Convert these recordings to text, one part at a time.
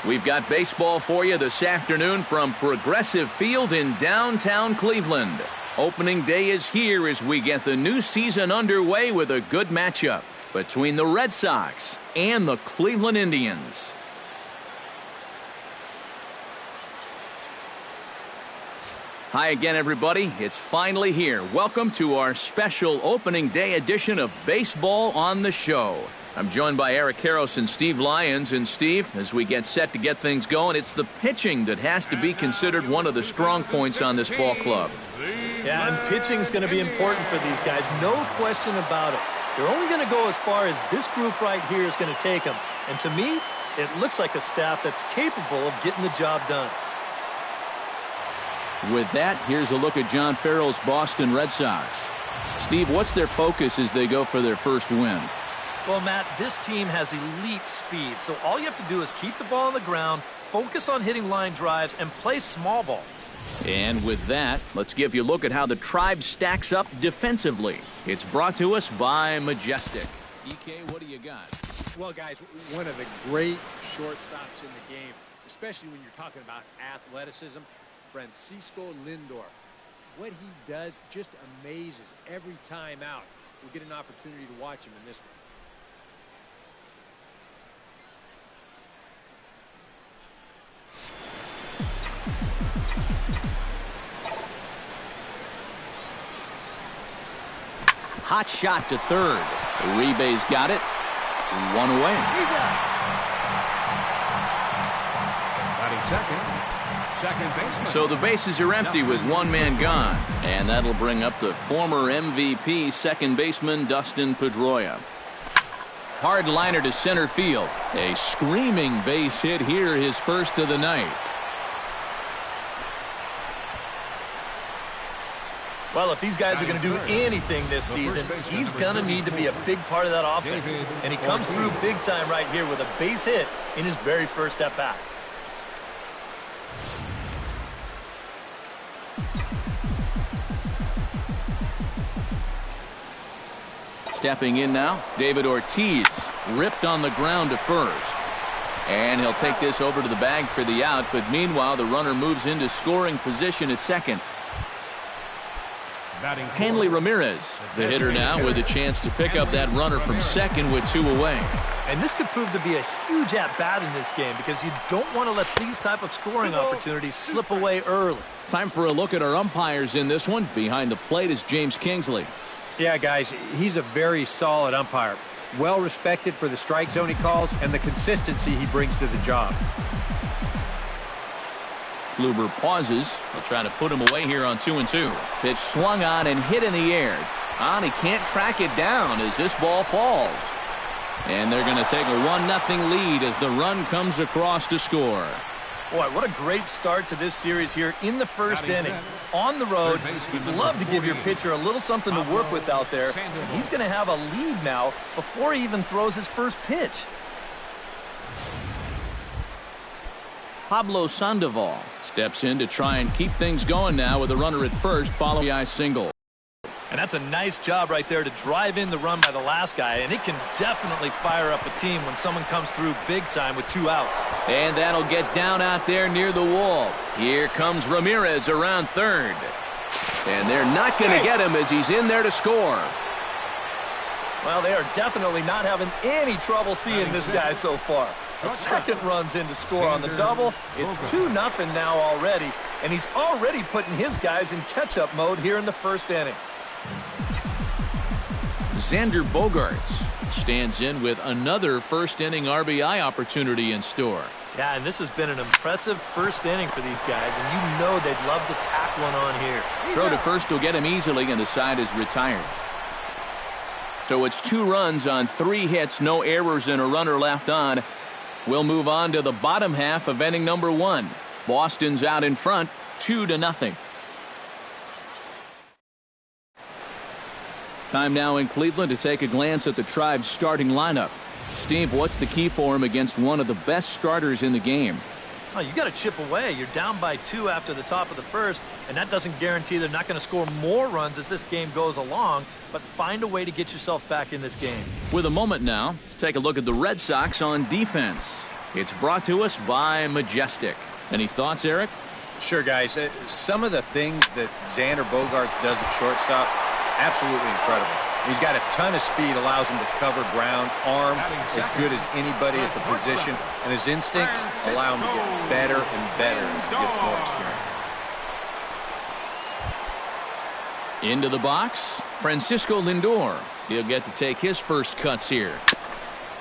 We've got baseball for you this afternoon from Progressive Field in downtown Cleveland. Opening day is here as we get the new season underway with a good matchup between the Red Sox and the Cleveland Indians. Hi again, everybody. It's finally here. Welcome to our special opening day edition of Baseball on the Show. I'm joined by Eric Karros and Steve Lyons. And Steve, as we get set to get things going, it's the pitching that has to be considered one of the strong points on this ball club. Yeah, and pitching is going to be important for these guys. No question about it. They're only going to go as far as this group right here is going to take them. And to me, it looks like a staff that's capable of getting the job done. With that, here's a look at John Farrell's Boston Red Sox. Steve, what's their focus as they go for their first win? Well, Matt, this team has elite speed, so all you have to do is keep the ball on the ground, focus on hitting line drives, and play small ball. And with that, let's give you a look at how the Tribe stacks up defensively. It's brought to us by Majestic. EK, what do you got? Well, guys, one of the great shortstops in the game, especially when you're talking about athleticism, Francisco Lindor. What he does just amazes every time out. We'll get an opportunity to watch him in this one. Hot shot to third. Uribe's got it. One away. Batting second. So the bases are empty with one man gone, and that'll bring up the former MVP second baseman Dustin Pedroia. Hard liner to center field. A screaming base hit here, his first of the night. Well, if these guys are going to do anything this season, he's going to need to be a big part of that offense. And he comes through big time right here with a base hit in his very first at bat. Stepping in now, David Ortiz ripped on the ground to first. And he'll take this over to the bag for the out, but meanwhile the runner moves into scoring position at second. Hanley Ramirez, the hitter now, with a chance to pick up that runner from second with two away. And this could prove to be a huge at-bat in this game because you don't want to let these type of scoring opportunities slip away early. Time for a look at our umpires in this one. Behind the plate is James Kingsley. Yeah, guys, he's a very solid umpire. Well respected for the strike zone he calls and the consistency he brings to the job. Kluber pauses. They'll try to put him away here on 2-2. Pitch swung on and hit in the air. He can't track it down as this ball falls. And they're going to take a 1-0 lead as the run comes across to score. Boy, what a great start to this series here in the first inning. On the road, you'd love to give your pitcher a little something to work with out there. And he's going to have a lead now before he even throws his first pitch. Pablo Sandoval steps in to try and keep things going now with a runner at first following the single. And that's a nice job right there to drive in the run by the last guy. And it can definitely fire up a team when someone comes through big time with two outs. And that'll get down out there near the wall. Here comes Ramirez around third. And they're not going to get him as he's in there to score. Well, they are definitely not having any trouble seeing this guy so far. The second run's in to score on the double. It's 2-0 now already. And he's already putting his guys in catch-up mode here in the first inning. Xander Bogaerts stands in with another first-inning RBI opportunity in store. Yeah, and this has been an impressive first inning for these guys, and you know they'd love to tack one on here. Throw to first will get him easily, and the side is retired. So it's 2 runs on 3 hits, no errors, and a runner left on. We'll move on to the bottom half of inning number 1. Boston's out in front, 2-0. Time now in Cleveland to take a glance at the Tribe's starting lineup. Steve, what's the key for him against one of the best starters in the game? Oh, you got to chip away. You're down by 2 after the top of the first, and that doesn't guarantee they're not going to score more runs as this game goes along, but find a way to get yourself back in this game. With a moment now, let's take a look at the Red Sox on defense. It's brought to us by Majestic. Any thoughts, Eric? Sure, guys. Some of the things that Xander Bogaerts does at shortstop, absolutely incredible. He's got a ton of speed, allows him to cover ground, arm as good as anybody at the position, and his instincts allow him to get better and better as he gets more experience. Into the box, Francisco Lindor. He'll get to take his first cuts here.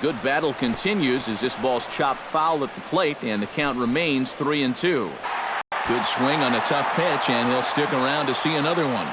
Good battle continues as this ball's chopped foul at the plate, and the count remains 3-2. Good swing on a tough pitch, and he'll stick around to see another one.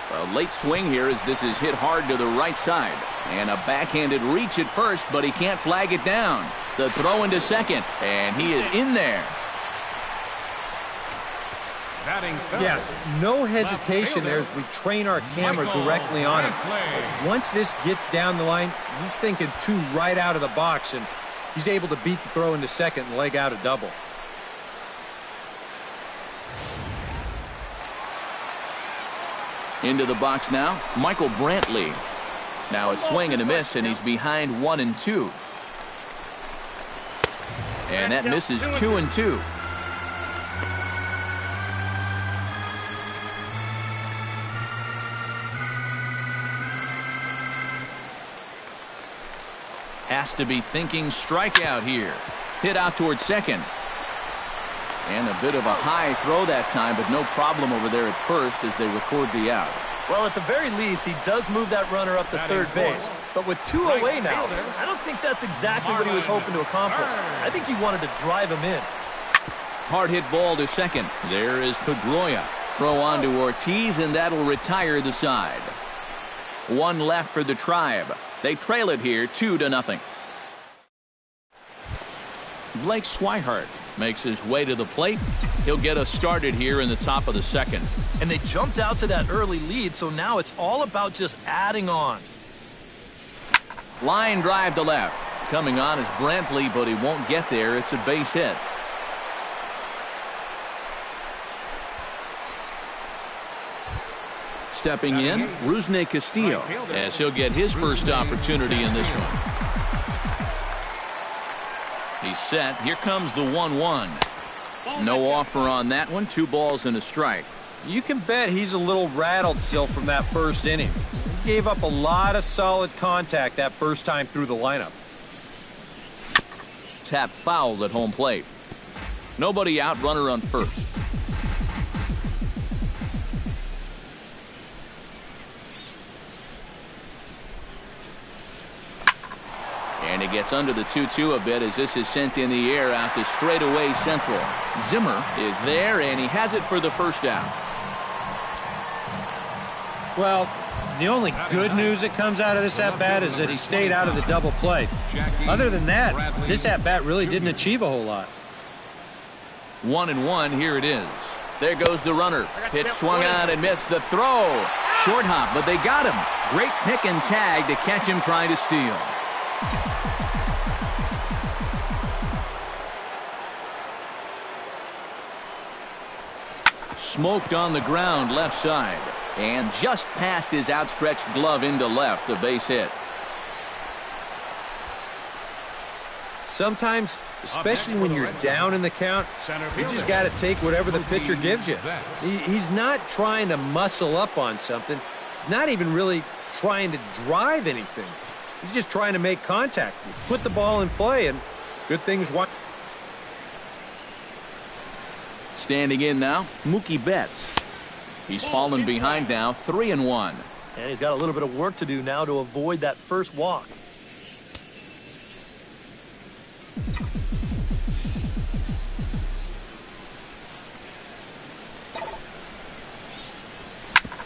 A late swing here as this is hit hard to the right side. And a backhanded reach at first, but he can't flag it down. The throw into second, and he is in there. Yeah, no hesitation there as we train our camera directly on him. Once this gets down the line, he's thinking 2 right out of the box, and he's able to beat the throw into second and leg out a double. Into the box now, Michael Brantley. Now a swing and a miss, and he's behind 1-2. And that misses 2-2. Has to be thinking strikeout here. Hit out towards second. And a bit of a high throw that time, but no problem over there at first as they record the out. Well, at the very least, he does move that runner up to third base. But with 2 away now, I don't think that's exactly what he was hoping to accomplish. I think he wanted to drive him in. Hard hit ball to second. There is Pedroia. Throw on to Ortiz, and that'll retire the side. 1 left for the Tribe. They trail it here 2-0. Blake Swihart makes his way to the plate. He'll get us started here in the top of the second. And they jumped out to that early lead, so now it's all about just adding on. Line drive to left. Coming on is Brantley, but he won't get there. It's a base hit. Stepping in, Rusney Castillo, as he'll get his first opportunity in this one. He's set. Here comes the 1-1. No offer on that one. 2 balls and a strike. You can bet he's a little rattled still from that first inning. He gave up a lot of solid contact that first time through the lineup. Tap fouled at home plate. Nobody out, runner on first. And he gets under the 2-2 a bit as this is sent in the air out to straightaway central. Zimmer is there, and he has it for the first out. Well, the only good news that comes out of this at-bat is that he stayed out of the double play. Other than that, this at-bat really didn't achieve a whole lot. 1-1, here it is. There goes the runner. Pitch swung on and missed the throw. Short hop, but they got him. Great pick and tag to catch him trying to steal. Smoked on the ground left side, and just past his outstretched glove into left, a base hit. Sometimes, especially when you're down in the count, you just got to take whatever the pitcher gives you. He's not trying to muscle up on something, not even really trying to drive anything. He's just trying to make contact, put the ball in play, and good things. Standing in now, Mookie Betts. He's fallen behind now, 3-1. And he's got a little bit of work to do now to avoid that first walk.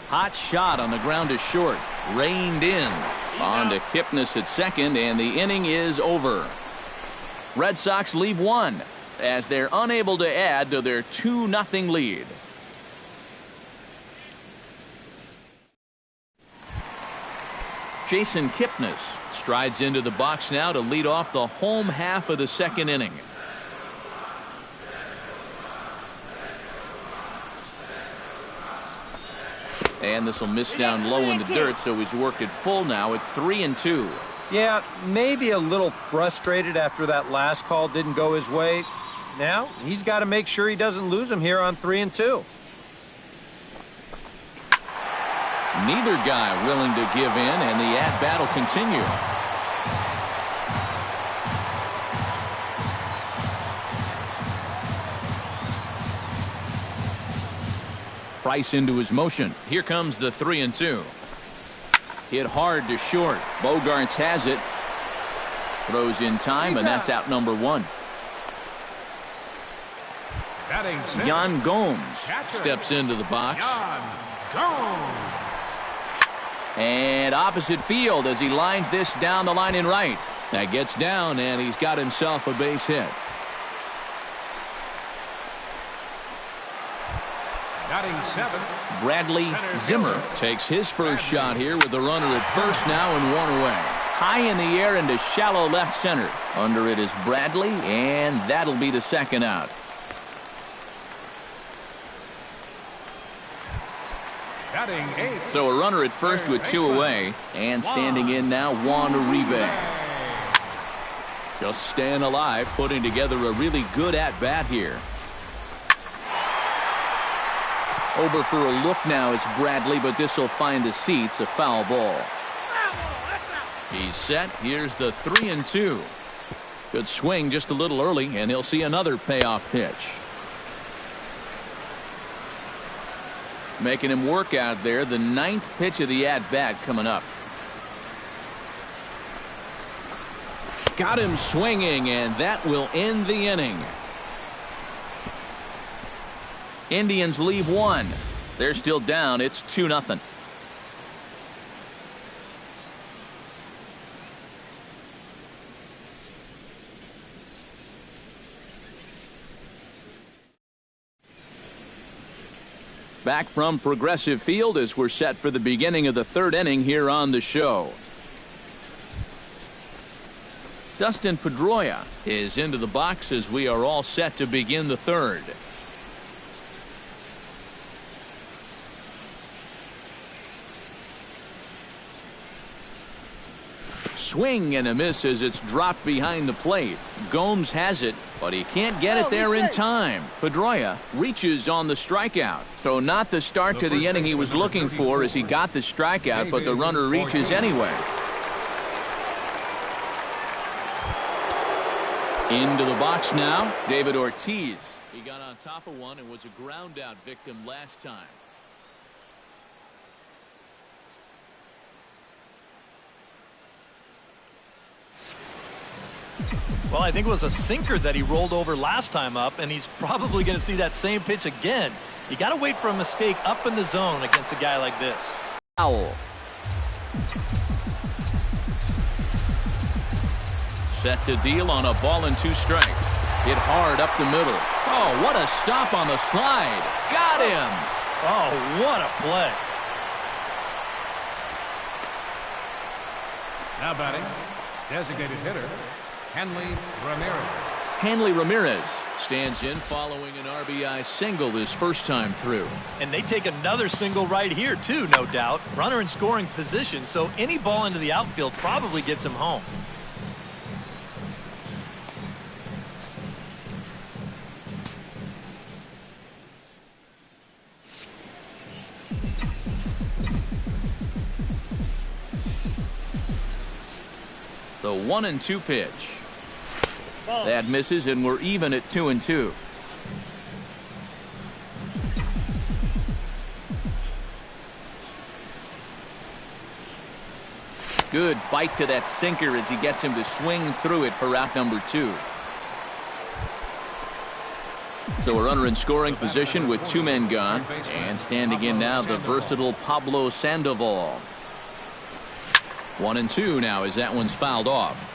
Hot shot on the ground is short. Reined in. On to Kipnis at second, and the inning is over. Red Sox leave 1 as they're unable to add to their 2-0 lead. Jason Kipnis strides into the box now to lead off the home half of the second inning. And this will miss down low in the dirt, so he's worked it full now at 3-2. Yeah, maybe a little frustrated after that last call didn't go his way. Now, he's got to make sure he doesn't lose him here on 3-2. Neither guy willing to give in, and the at-bat will continue. Price into his motion. Here comes the 3-2. Hit hard to short. Bogarts has it. Throws in time, and that's out number 1. Yan Gomes steps into the box. And opposite field as he lines this down the line in right. That gets down, and he's got himself a base hit. Bradley Zimmer takes his first shot here with the runner at first now and 1 away. High in the air into shallow left center. Under it is Bradley, and that'll be the second out. So a runner at first with 2 away, and standing in now Juan Uribe. Just staying alive, putting together a really good at-bat here. Over for a look now is Bradley, but this will find the seats, a foul ball. He's set. Here's the 3-2. Good swing just a little early, and he'll see another payoff pitch. Making him work out there. The 9th pitch of the at-bat coming up. Got him swinging, and that will end the inning. Indians leave 1. They're still down. It's 2-0. Back from Progressive Field as we're set for the beginning of the 3rd inning here on the show. Dustin Pedroia is into the box as we are all set to begin the 3rd. Swing and a miss as it's dropped behind the plate. Gomes has it, but he can't get it there in time. Pedroia reaches on the strikeout. So not the start to the inning he was looking for as he got the strikeout, but the runner reaches anyway. Into the box now, David Ortiz. He got on top of one and was a ground out victim last time. Well, I think it was a sinker that he rolled over last time up, and he's probably going to see that same pitch again. You got to wait for a mistake up in the zone against a guy like this. Foul. Set to deal on a ball and 2 strikes. Hit hard up the middle. Oh, what a stop on the slide. Got him. Oh, what a play. Now batting, designated hitter, Hanley Ramirez. Hanley Ramirez stands in following an RBI single his first time through. And they take another single right here, too, no doubt. Runner in scoring position, so any ball into the outfield probably gets him home. The 1-2 pitch. That misses, and we're even at 2-2. Good bite to that sinker as he gets him to swing through it for out number 2. So a runner in scoring position with 2 men gone, and standing in now the versatile Pablo Sandoval. 1-2 now as that one's fouled off.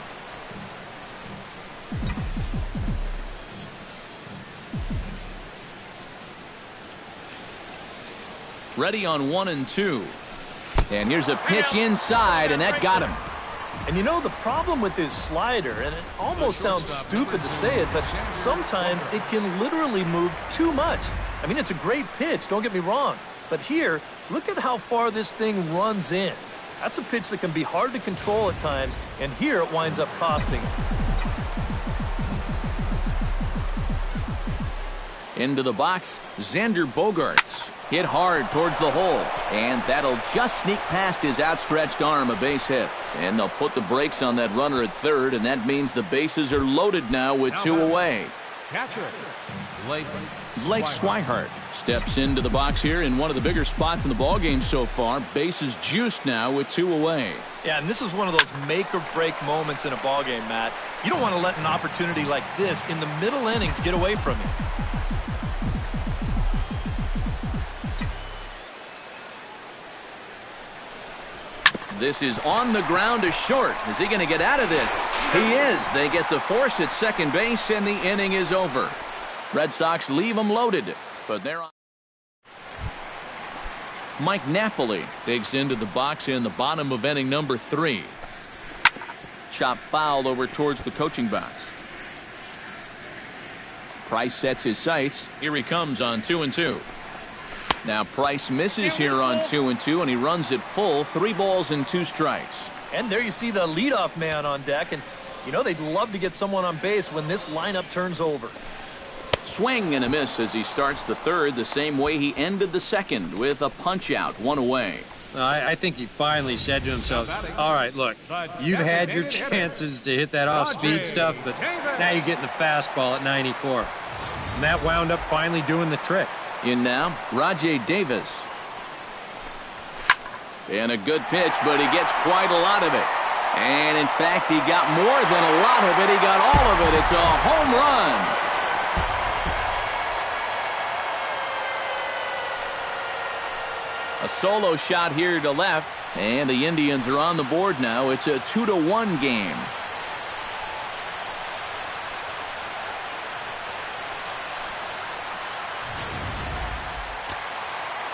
Ready on 1-2. And here's a pitch inside, and that got him. And you know the problem with his slider, and it almost sounds stupid to say it, but sometimes it can literally move too much. I mean, it's a great pitch, don't get me wrong, But here, look at how far this thing runs in. That's a pitch that can be hard to control at times, and here it winds up costing him. Into the box, Xander Bogaerts. Hit hard towards the hole, and that'll just sneak past his outstretched arm, a base hit. And they'll put the brakes on that runner at third, and that means the bases are loaded now with two away. Catcher, Blake Swihart steps into the box here in one of the bigger spots in the ballgame so far. Bases juiced now with two away. Yeah, and this is one of those make-or-break moments in a ballgame, Matt. You don't want to let an opportunity like this in the middle innings get away from you. This is on the ground to short. Is he going to get out of this? He is. They get the force at second base, and the inning is over. Red Sox leave them loaded, but they're on. Mike Napoli digs into the box in the bottom of inning number 3. Chop foul over towards the coaching box. Price sets his sights. Here he comes on 2-2. Now Price misses here on 2-2, and he runs it full. 3 balls and 2 strikes. And there you see the leadoff man on deck, and you know they'd love to get someone on base when this lineup turns over. Swing and a miss as he starts the third the same way he ended the second, with a punch out, 1 away. I think he finally said to himself, all right, look, you've had your chances to hit that off-speed stuff, but now you're getting the fastball at 94. And that wound up finally doing the trick. In now, Rajai Davis. And a good pitch, but he gets quite a lot of it. And in fact, he got more than a lot of it. He got all of it. It's a home run. A solo shot here to left, and the Indians are on the board now. It's a 2-1 game.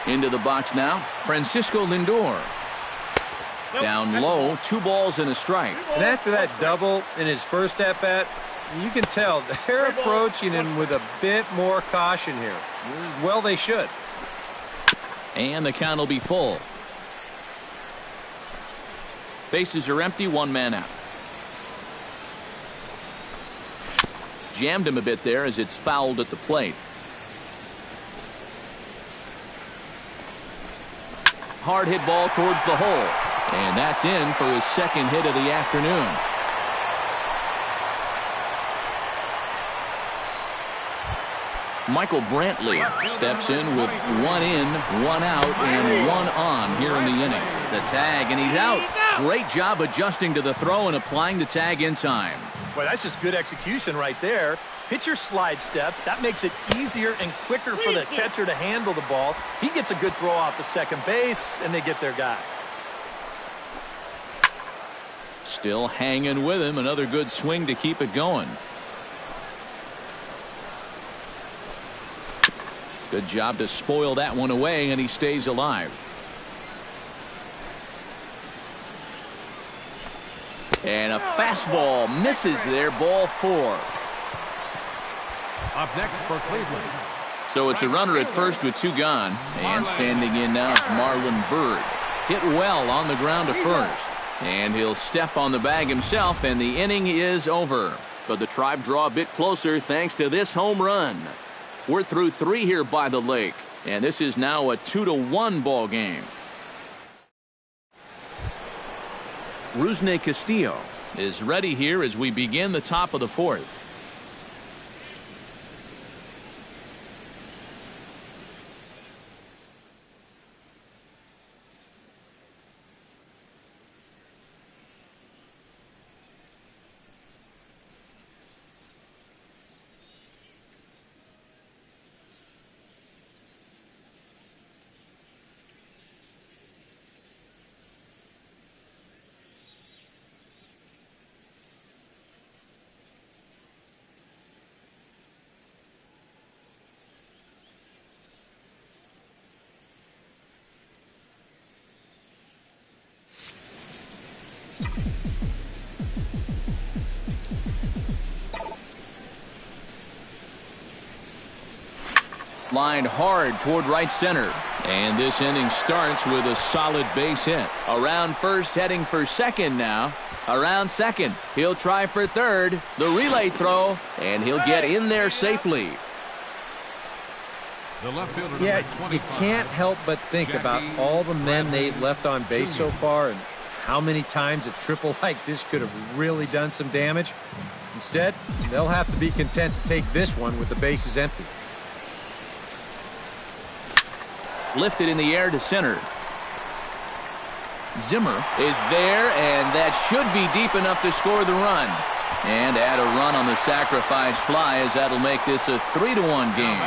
Into the box now, Francisco Lindor. Down low, 2 balls and a strike. And after that double in his first at-bat, you can tell they're approaching him with a bit more caution here. Well, they should. And the count will be full. Bases are empty, 1 man out. Jammed him a bit there as it's fouled at the plate. Hard hit ball towards the hole. And that's in for his second hit of the afternoon. Michael Brantley steps in with 1 in, 1 out, and 1 on here in the inning. The tag, and he's out. Great job adjusting to the throw and applying the tag in time. Boy, that's just good execution right there. Pitcher slide steps. That makes it easier and quicker for the catcher to handle the ball. He gets a good throw off the second base, and they get their guy. Still hanging with him. Another good swing to keep it going. Good job to spoil that one away, and he stays alive. And a fastball misses there, ball 4. Up next for Cleveland. So it's a runner at first with 2 gone. And standing in now is Marlon Byrd. Hit well on the ground to first. And he'll step on the bag himself, and the inning is over. But the Tribe draw a bit closer thanks to this home run. We're through 3 here by the lake, and this is now a 2-1 ball game. Rusney Castillo is ready here as we begin the top of the 4th. Lined hard toward right center. And this inning starts with a solid base hit. Around first, heading for second now. Around second. He'll try for third. The relay throw, and he'll get in there safely. Yeah, you can't help but think about all the men they've left on base so far and how many times a triple like this could have really done some damage. Instead, they'll have to be content to take this one with the bases empty. Lifted in the air to center. Zimmer is there, and that should be deep enough to score the run. And add a run on the sacrifice fly, as that'll make this a 3-1 game.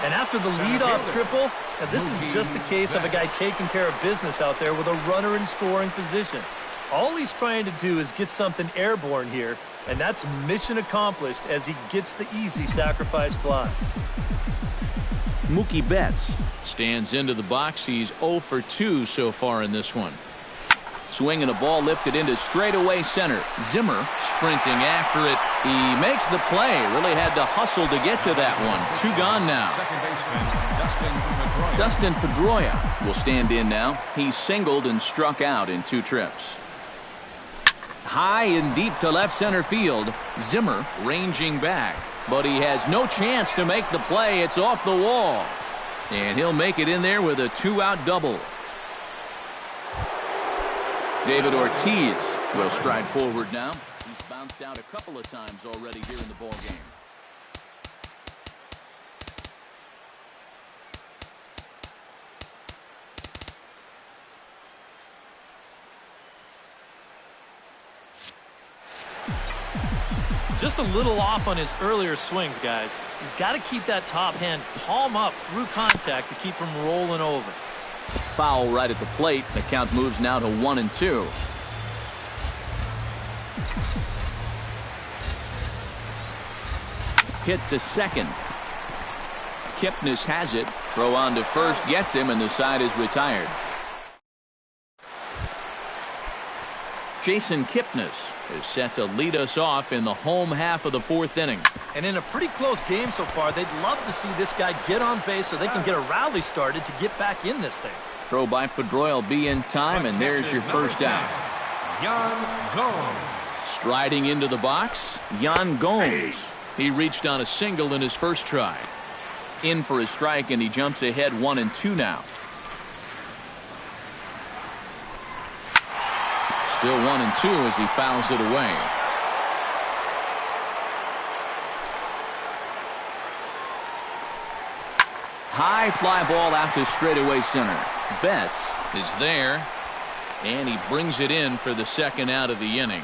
And after the leadoff triple, this is just a case of a guy taking care of business out there with a runner in scoring position. All he's trying to do is get something airborne here, and that's mission accomplished as he gets the easy sacrifice fly. Mookie Betts stands into the box. He's 0 for 2 so far in this one. Swinging a ball lifted into straightaway center. Zimmer sprinting after it. He makes the play. Really had to hustle to get to that one. 2 gone now. Dustin Pedroia will stand in now. He's singled and struck out in 2 trips. High and deep to left center field. Zimmer ranging back, but he has no chance to make the play. It's off the wall, and he'll make it in there with a 2-out double. David Ortiz will stride forward now. He's bounced out a couple of times already here in the ball game. Just a little off on his earlier swings, guys. You've got to keep that top hand palm up through contact to keep him rolling over. Foul right at the plate. The count moves now to 1-2. Hit to second. Kipnis has it. Throw on to first gets him, and the side is retired. Jason Kipnis is set to lead us off in the home half of the 4th inning. And in a pretty close game so far, they'd love to see this guy get on base so they can get a rally started to get back in this thing. Throw by Pedroia will be in time, and there's your first out. Yan Gomes. Striding into the box, Yan Gomes. He reached on a single in his first try. In for a strike, and he jumps ahead 1-2 now. Still 1-2 as he fouls it away. High fly ball out to straightaway center. Betts is there, and he brings it in for the 2nd out of the inning.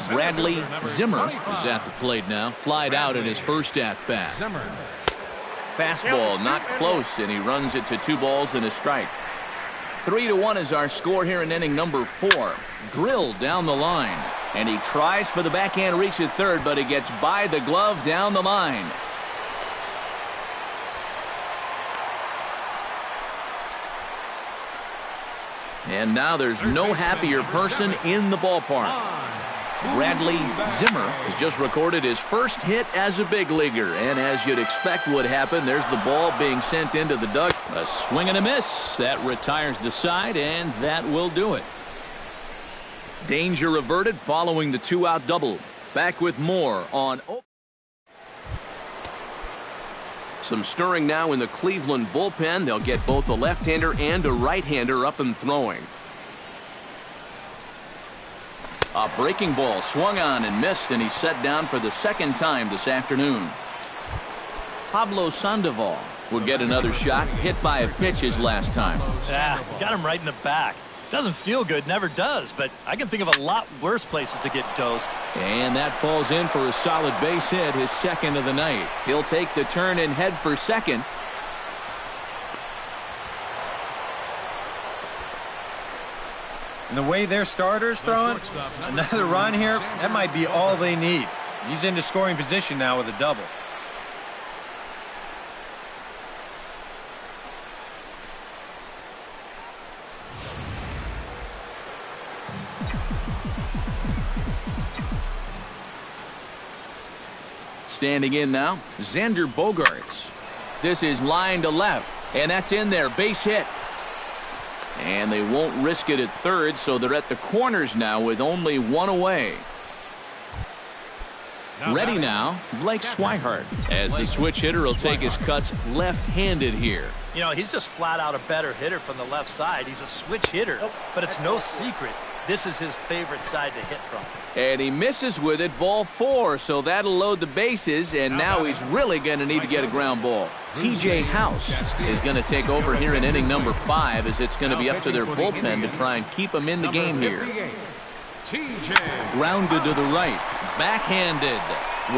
Bradley Zimmer is at the plate now. Flied out in his first at-bat. Fastball not close, and he runs it to 2 balls and a strike. 3-1 is our score here in inning number 4. Drilled down the line, and he tries for the backhand reach at third, but he gets by the glove down the line. And now there's no happier person in the ballpark. Bradley Zimmer has just recorded his first hit as a big leaguer, and as you'd expect would happen, there's the ball being sent into the dugout. A swing and a miss. That retires the side, and that will do it. Danger averted following the 2-out double. Back with more on... Some stirring now in the Cleveland bullpen. They'll get both a left-hander and a right-hander up and throwing. A breaking ball swung on and missed, and he's set down for the 2nd time this afternoon. Pablo Sandoval will get another shot, hit by a pitch his last time. Yeah, got him right in the back. Doesn't feel good, never does, but I can think of a lot worse places to get dosed. And that falls in for a solid base hit, his 2nd of the night. He'll take the turn and head for second. And the way their starter's throwing, another run here, that might be all they need. He's into scoring position now with a double. Standing in now, Xander Bogaerts. This is line to left, and that's in there. Base hit. And they won't risk it at third, so they're at the corners now with only one away. Ready now, Blake Swihart, as the switch hitter will take his cuts left-handed here. You know, he's just flat out a better hitter from the left side. He's a switch hitter, but it's no secret this is his favorite side to hit from. And he misses with it, ball 4, so that'll load the bases, and now he's really going to need to get a ground ball. TJ House is going to take over here in inning number 5, as it's going to be up to their bullpen to try and keep him in the game here. Grounded to the right, backhanded.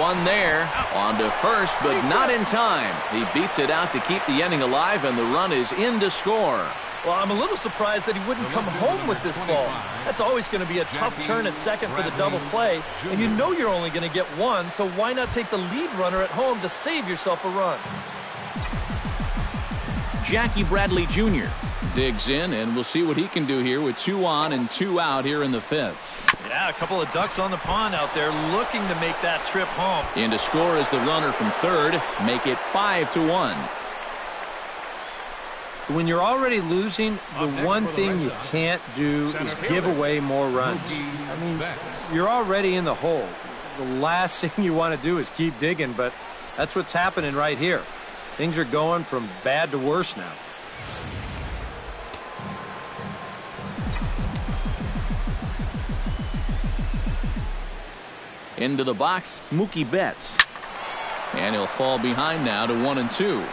One there, on to first, but not in time. He beats it out to keep the inning alive, and the run is in to score. Well, I'm a little surprised that he wouldn't come home with this ball. That's always going to be a tough turn at second for the double play, and you know you're only going to get one, so why not take the lead runner at home to save yourself a run? Jackie Bradley Jr. digs in, and we'll see what he can do here with 2 on and 2 out here in the 5th. Yeah, a couple of ducks on the pond out there looking to make that trip home. In to score is the runner from third, make it 5-1. When you're already losing, the one thing you can't do is give away more runs. I mean, you're already in the hole. The last thing you want to do is keep digging, but that's what's happening right here. Things are going from bad to worse now. Into the box, Mookie Betts. And he'll fall behind now to 1-2.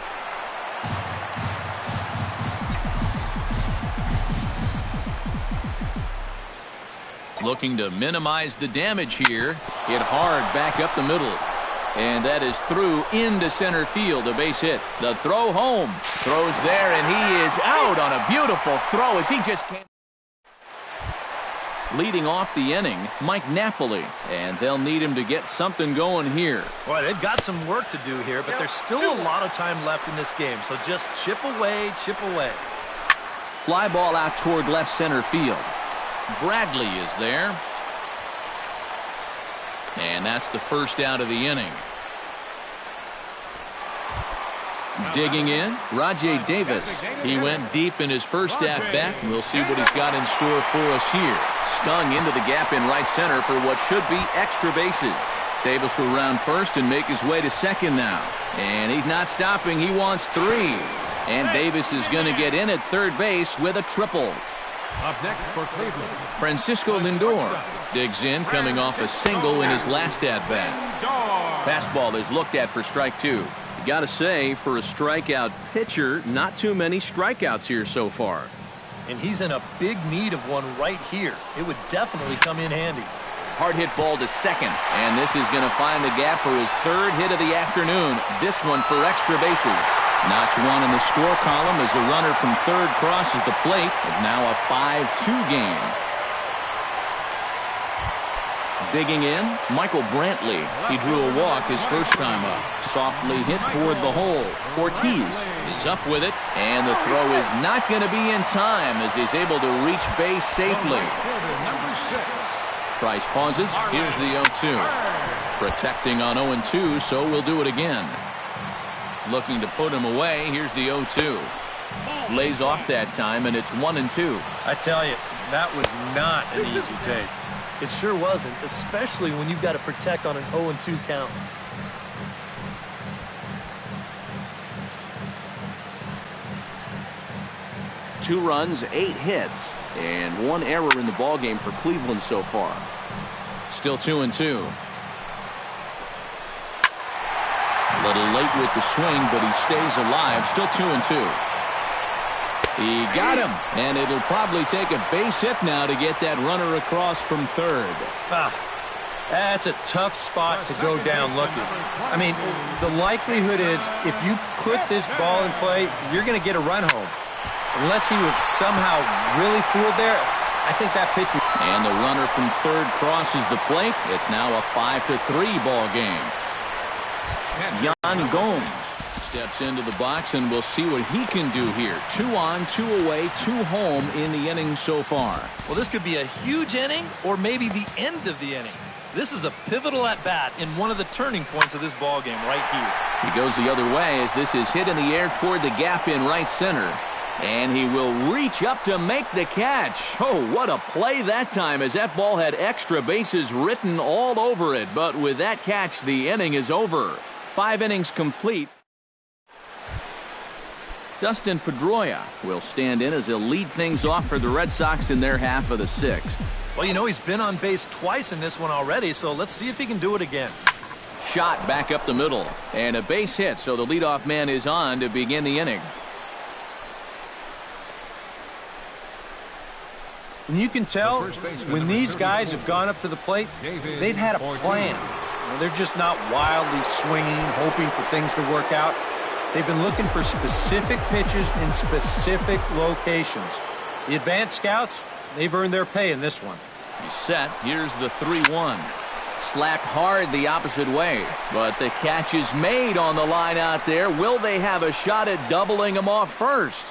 Looking to minimize the damage here. Hit hard back up the middle. And that is through into center field, a base hit. The throw home. Throws there, and he is out on a beautiful throw as he just came. Leading off the inning, Mike Napoli. And they'll need him to get something going here. Boy, they've got some work to do here, but there's still a lot of time left in this game. So just chip away, chip away. Fly ball out toward left center field. Bradley is there. And that's the first out of the inning. Digging in, Rajay Davis. He went deep in his first at-bat. We'll see what he's got in store for us here. Stung into the gap in right center for what should be extra bases. Davis will round first and make his way to second now. And he's not stopping. He wants 3. And Davis is going to get in at third base with a triple. Up next for Cleveland, Francisco Lindor digs in, coming off a single in his last at-bat. Fastball is looked at for strike 2. You got to say, for a strikeout pitcher, not too many strikeouts here so far. And he's in a big need of one right here. It would definitely come in handy. Hard hit ball to second, and this is going to find the gap for his 3rd hit of the afternoon. This one for extra bases. Notch 1 in the score column as the runner from third crosses the plate. It's now a 5-2 game. Digging in, Michael Brantley. He drew a walk his first time up. Softly hit toward the hole. Ortiz is up with it, and the throw is not going to be in time as he's able to reach base safely. Price pauses. Here's the 0-2. Protecting on 0-2, so we'll do it again. Looking to put him away. Here's the 0-2. Lays off that time, and it's 1-2. I tell you, that was not an easy take. It sure wasn't, especially when you've got to protect on an 0-2 count. Two runs, 8 hits, and 1 error in the ballgame for Cleveland so far. Still 2-2. A little late with the swing, but he stays alive. Still 2-2. He got him, and it'll probably take a base hit now to get that runner across from third. That's a tough spot to go down looking. I mean, the likelihood is if you put this ball in play, you're going to get a run home. Unless he was somehow really fooled there, I think that pitch. And the runner from third crosses the plate. It's now a 5-3 ball game. Yan Gomes steps into the box, and we'll see what he can do here. 2 on, 2 away, 2 home in the inning so far. Well, this could be a huge inning or maybe the end of the inning. This is a pivotal at-bat in one of the turning points of this ball game right here. He goes the other way as this is hit in the air toward the gap in right center. And he will reach up to make the catch. Oh, what a play that time, as that ball had extra bases written all over it. But with that catch, the inning is over. 5 innings complete. Dustin Pedroia will stand in as he'll lead things off for the Red Sox in their half of the 6th. Well, you know, he's been on base twice in this one already, so let's see if he can do it again. Shot back up the middle, and a base hit, so the leadoff man is on to begin the inning. And you can tell when these guys have gone up to the plate, they've had a plan. They're just not wildly swinging, hoping for things to work out. They've been looking for specific pitches in specific locations. The advanced scouts, they've earned their pay in this one. He's set. Here's the 3-1. Slapped hard the opposite way, but the catch is made on the line out there. Will they have a shot at doubling him off first?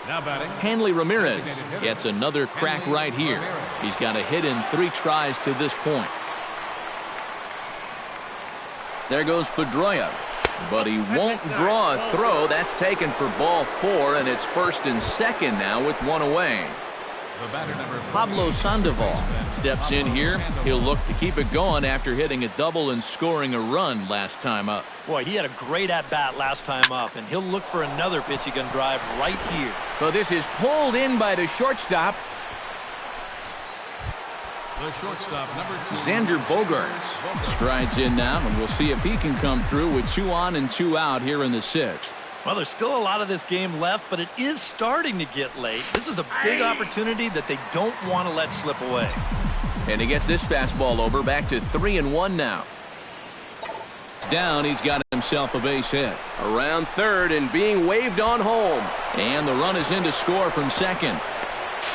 Now batting, Hanley Ramirez gets another crack right here. He's got a hit in 3 tries to this point. There goes Pedroia, but he won't draw a throw. That's taken for ball 4, and it's 1st and 2nd now with 1 away. Pablo Sandoval steps in here. He'll look to keep it going after hitting a double and scoring a run last time up. Boy, he had a great at-bat last time up, and he'll look for another pitch he can drive right here. So this is pulled in by the shortstop. the shortstop, number 2. Xander Bogaerts strides in now, and we'll see if he can come through with 2 on and 2 out here in the 6th. Well, there's still a lot of this game left, but it is starting to get late. This is a big opportunity that they don't want to let slip away. And he gets this fastball over, back to 3-1 now. Down, he's got himself a base hit. Around third and being waved on home. And the run is in to score from second.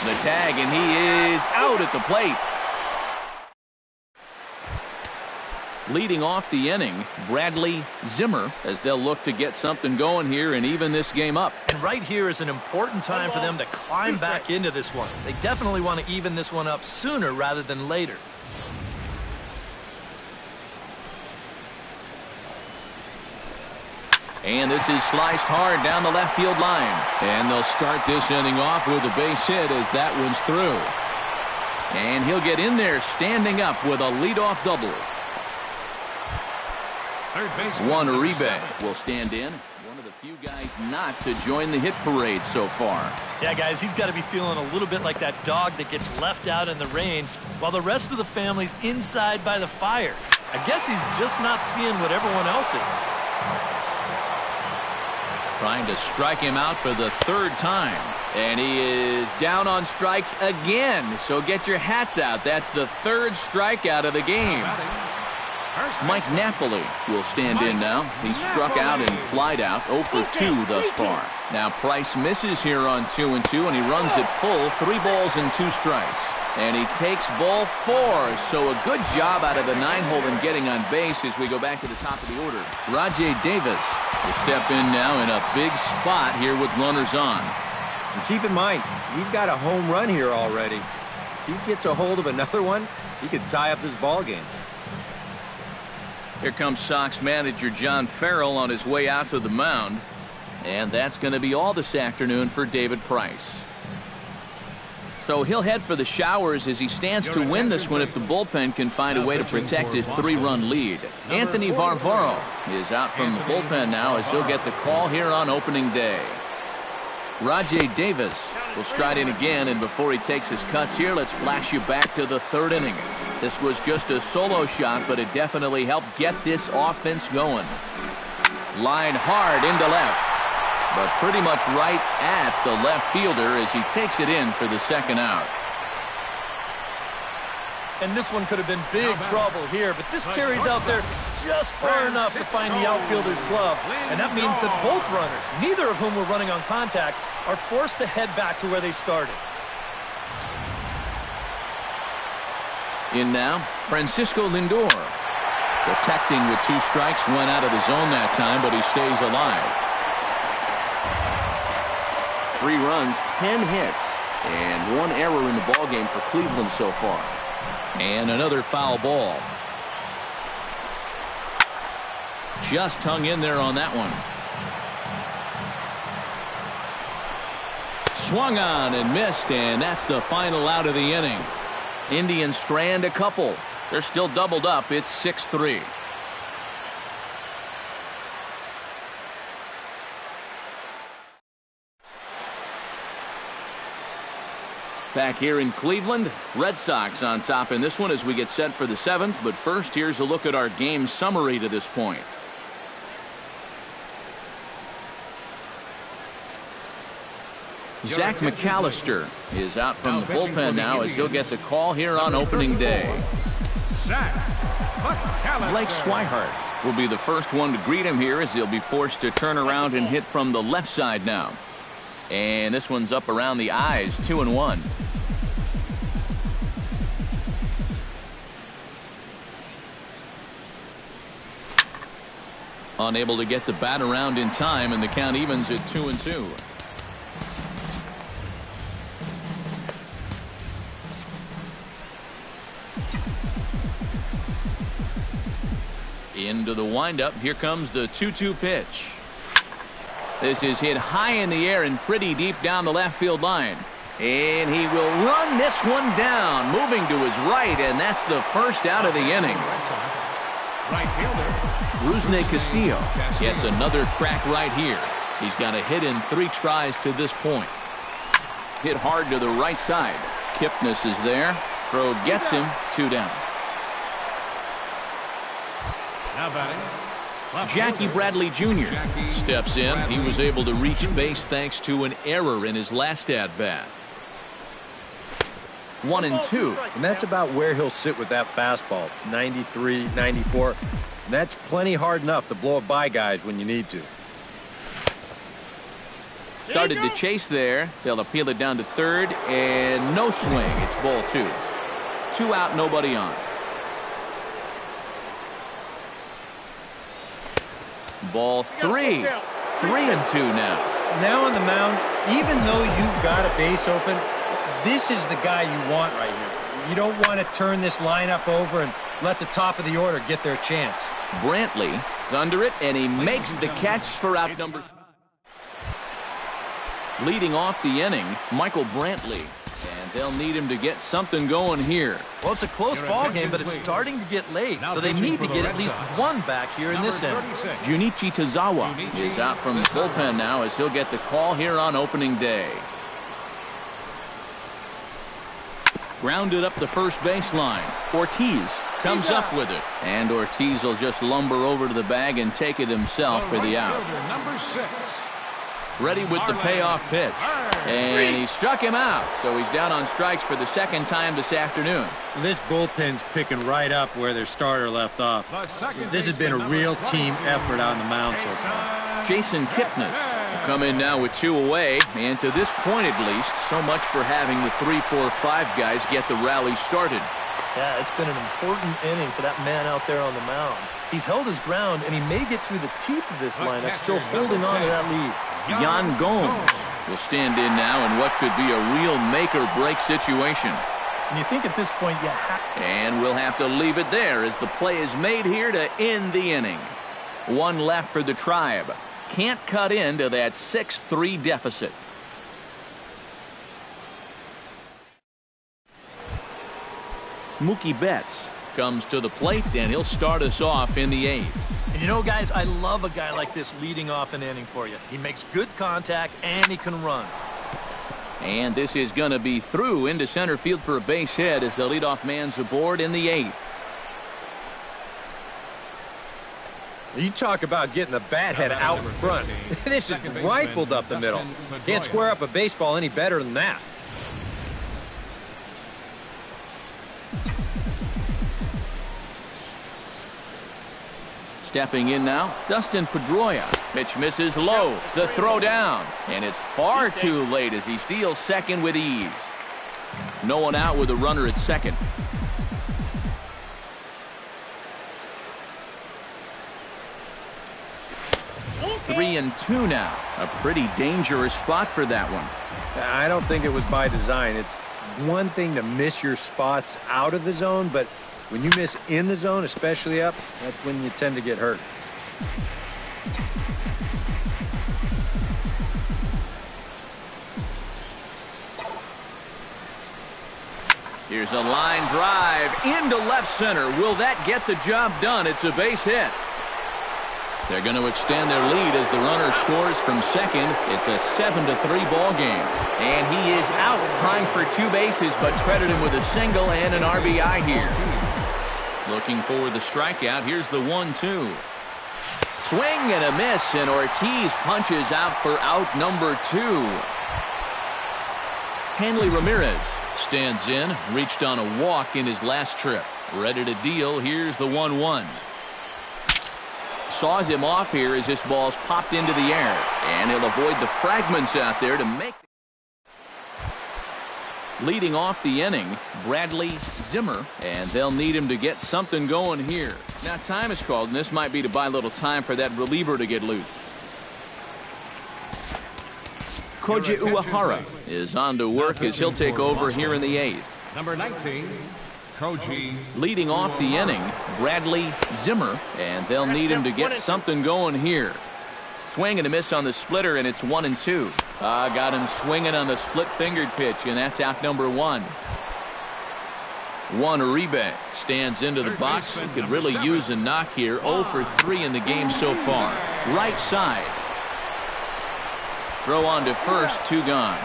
The tag, and he is out at the plate. Leading off the inning, Bradley Zimmer, as they'll look to get something going here and even this game up. And right here is an important time for them to climb back into this one. They definitely want to even this one up sooner rather than later. And this is sliced hard down the left field line. And they'll start this inning off with a base hit as that one's through. And he'll get in there standing up with a leadoff double. Juan Uribe will stand in. One of the few guys not to join the hit parade so far. Yeah, guys, he's got to be feeling a little bit like that dog that gets left out in the rain while the rest of the family's inside by the fire. I guess he's just not seeing what everyone else is. Trying to strike him out for the 3rd time. And he is down on strikes again. So get your hats out. That's the 3rd strikeout of the game. Mike Napoli will stand in now. He's struck out and flied out 0 for 2 thus far. Now Price misses here on 2-2, and he runs it full, 3 balls and 2 strikes. And he takes ball 4, so a good job out of the 9-hole in getting on base as we go back to the top of the order. Rajai Davis will step in now in a big spot here with runners on. And keep in mind, he's got a home run here already. If he gets a hold of another one, he could tie up this ball game. Here comes Sox manager John Farrell on his way out to the mound. And that's going to be all this afternoon for David Price. So he'll head for the showers as he stands to win this one if the bullpen can find a way to protect his 3-run lead. Anthony Varvaro is out from the bullpen now as he'll get the call here on opening day. Rajai Davis will stride in again, and before he takes his cuts here, let's flash you back to the 3rd inning. This was just a solo shot, but it definitely helped get this offense going. Line hard into left, but pretty much right at the left fielder as he takes it in for the 2nd out. And this one could have been big trouble here, but this carries out there just far enough to find the outfielder's glove. And that means that both runners, neither of whom were running on contact, are forced to head back to where they started. In now, Francisco Lindor. Protecting with 2 strikes, went out of the zone that time, but he stays alive. 3 runs, 10 hits, and 1 error in the ballgame for Cleveland so far. And another foul ball. Just hung in there on that one. Swung on and missed, and that's the final out of the inning. Indians strand a couple. They're still doubled up. It's 6-3. Back here in Cleveland, Red Sox on top in this one as we get set for the 7th. But first, here's a look at our game summary to this point. Zach McAllister is out from the bullpen now as he'll get the call here on opening day. Blake Swihart will be the first one to greet him here as he'll be forced to turn around and hit from the left side now. And this one's up around the eyes, 2-1. Unable to get the bat around in time, and the count evens at 2-2. Into the windup. Here comes the 2-2 pitch. This is hit high in the air and pretty deep down the left field line. And he will run this one down, moving to his right, and that's the first out of the inning. Right fielder Rusney Castillo gets another crack right here. He's got a hit in 3 tries to this point. Hit hard to the right side. Kipnis is there. Throw gets him. 2 down. now batting. Jackie Bradley Jr. steps in. He was able to reach base thanks to an error in his last at-bat. 1-2. And that's about where he'll sit with that fastball. 93, 94. And that's plenty hard enough to blow it by guys when you need to. Started to chase there. They'll appeal it down to third, and no swing. It's ball 2. 2 out, nobody on. Ball 3. 3-2 now. Now on the mound, even though you've got a base open, this is the guy you want right here. You don't want to turn this lineup over and let the top of the order get their chance. Brantley is under it, and he makes the catch for out number. Leading off the inning, Michael Brantley. And they'll need him to get something going here. Well, it's a close ball game, but it's starting to get late, so they need to get at least one back here in this inning. Junichi Tozawa is out from the bullpen now as he'll get the call here on opening day. Grounded up the first baseline. Ortiz comes up with it. And Ortiz will just lumber over to the bag and take it himself for the out. Number 6. Ready with the payoff pitch. And he struck him out. So he's down on strikes for the second time this afternoon. This bullpen's picking right up where their starter left off. This has been a real team effort on the mound so far. Jason Kipnis will come in now with 2 away. And to this point at least, so much for having the 3, 4, 5 guys get the rally started. Yeah, it's been an important inning for that man out there on the mound. He's held his ground, and he may get through the teeth of this lineup, still holding on to that lead. Yan Gomes will stand in now in what could be a real make-or-break situation. And you think at this point you have... And we'll have to leave it there as the play is made here to end the inning. 1 left for the Tribe. Can't cut into that 6-3 deficit. Mookie Betts comes to the plate, and he'll start us off in the 8th. And you know, guys, I love a guy like this leading off an inning for you. He makes good contact, and he can run. And this is going to be through into center field for a base hit as the leadoff man's aboard in the 8th. You talk about getting the bat head out in front. This is rifled up the middle. Can't square up a baseball any better than that. Stepping in now, Dustin Pedroia. Pitch misses low. The throw down. And it's far too late as he steals second with ease. No one out with a runner at second. 3-2 now. A pretty dangerous spot for that one. I don't think it was by design. It's one thing to miss your spots out of the zone, but when you miss in the zone, especially up, that's when you tend to get hurt. Here's a line drive into left center. Will that get the job done? It's a base hit. They're going to extend their lead as the runner scores from second. It's a 7-3 ball game. And he is out trying for 2 bases, but credit him with a single and an RBI here. Looking for the strikeout. Here's the 1-2. Swing and a miss, and Ortiz punches out for out number 2. Hanley Ramirez stands in, reached on a walk in his last trip. Ready to deal. Here's the 1-1. Saws him off here as this ball's popped into the air, and he'll avoid the fragments out there to make. Leading off the inning, Bradley Zimmer, and they'll need him to get something going here. Now time is called, and this might be to buy a little time for that reliever to get loose. Koji Uehara is on to work as he'll take over here in the 8th. Number 19, Koji. Leading off the inning, Bradley Zimmer, and they'll need him to get something going here. Swing and a miss on the splitter, and it's 1-2. Got him swinging on the split-fingered pitch, and that's out number 1. Juan Uribe stands into the box. He could really use a knock here. 0 for 3 in the game so far. Right side. Throw on to first, 2 gone.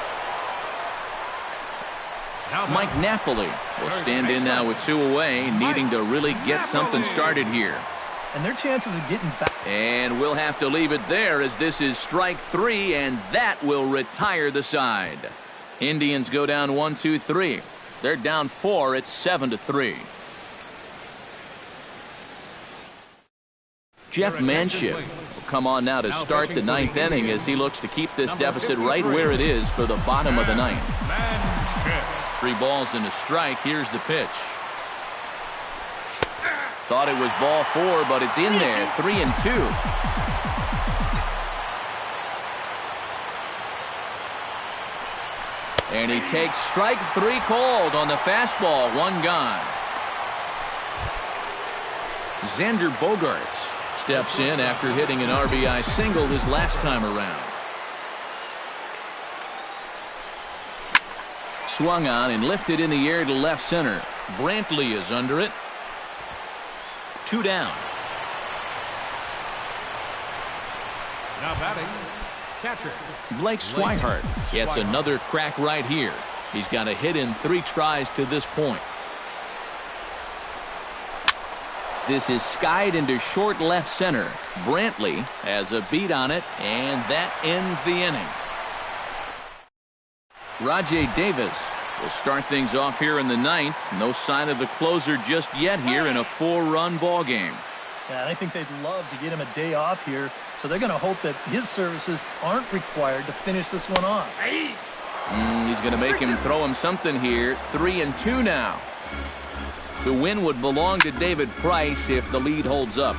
Mike Napoli will stand in now with 2 away, needing to really get something started here. And their chances of getting back. And we'll have to leave it there as this is strike 3, and that will retire the side. Indians go down 1-2-3. They're down 4. It's 7-3. Jeff Manship will come on now to start the 9th inning as he looks to keep this deficit right where it is for the bottom of the 9th. 3 balls and a strike. Here's the pitch. Thought it was ball 4, but it's in there. 3-2. And he takes strike 3 called on the fastball. 1 gone. Xander Bogaerts steps in after hitting an RBI single his last time around. Swung on and lifted in the air to left center. Brantley is under it. 2 down. Now batting, catcher Blake Swihart gets another crack right here. He's got a hit in 3 tries to this point. This is skied into short left center. Brantley has a beat on it, and that ends the inning. Rajay Davis will start things off here in the 9th. No sign of the closer just yet here in a 4-run ball game. Yeah, I think they'd love to get him a day off here, so they're going to hope that his services aren't required to finish this one off. He's going to make him throw him something here. 3-2 now. The win would belong to David Price if the lead holds up.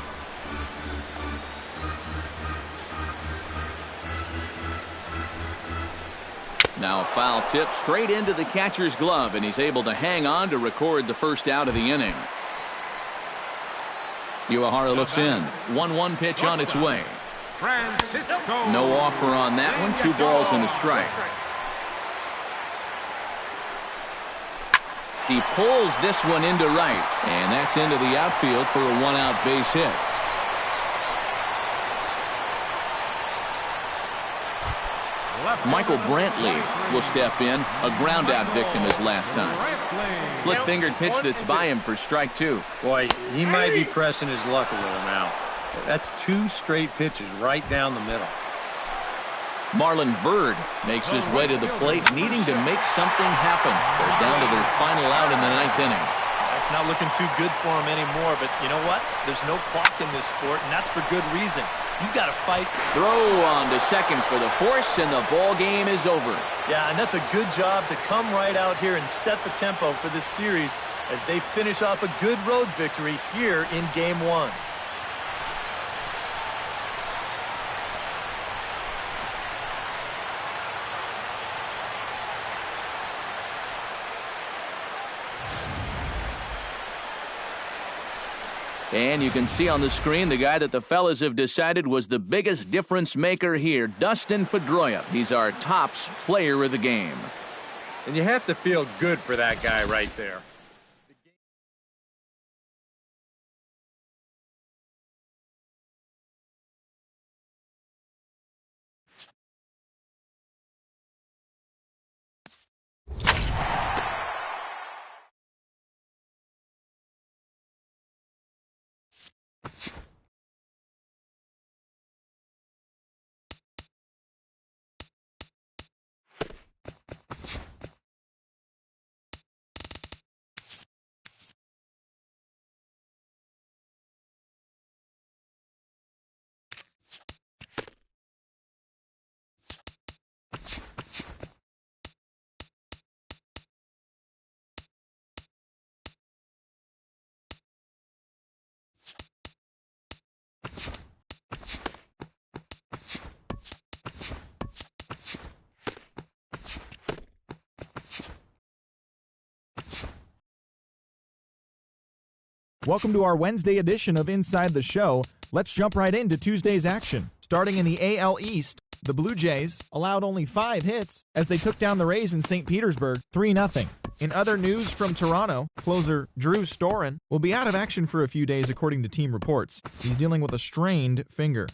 Now a foul tip straight into the catcher's glove, and he's able to hang on to record the first out of the inning. Uehara looks in. 1-1 pitch on its way. No offer on that one. 2 balls and a strike. He pulls this one into right, and that's into the outfield for a 1-out base hit. Michael Brantley will step in. A ground-out victim his last time. Split-fingered pitch that's by him for strike 2. Boy, he might be pressing his luck a little now. That's 2 straight pitches right down the middle. Marlon Byrd makes his way to the plate, needing to make something happen. They're down to their final out in the 9th inning. It's not looking too good for him anymore, but you know what? There's no clock in this sport, and that's for good reason. You've got to fight. Throw on to second for the force, and the ball game is over. Yeah, and that's a good job to come right out here and set the tempo for this series as they finish off a good road victory here in Game 1. And you can see on the screen the guy that the fellas have decided was the biggest difference maker here, Dustin Pedroia. He's our tops player of the game. And you have to feel good for that guy right there. Welcome to our Wednesday edition of Inside the Show. Let's jump right into Tuesday's action. Starting in the AL East, the Blue Jays allowed only 5 hits as they took down the Rays in St. Petersburg 3-0. In other news from Toronto, closer Drew Storen will be out of action for a few days according to team reports. He's dealing with a strained finger.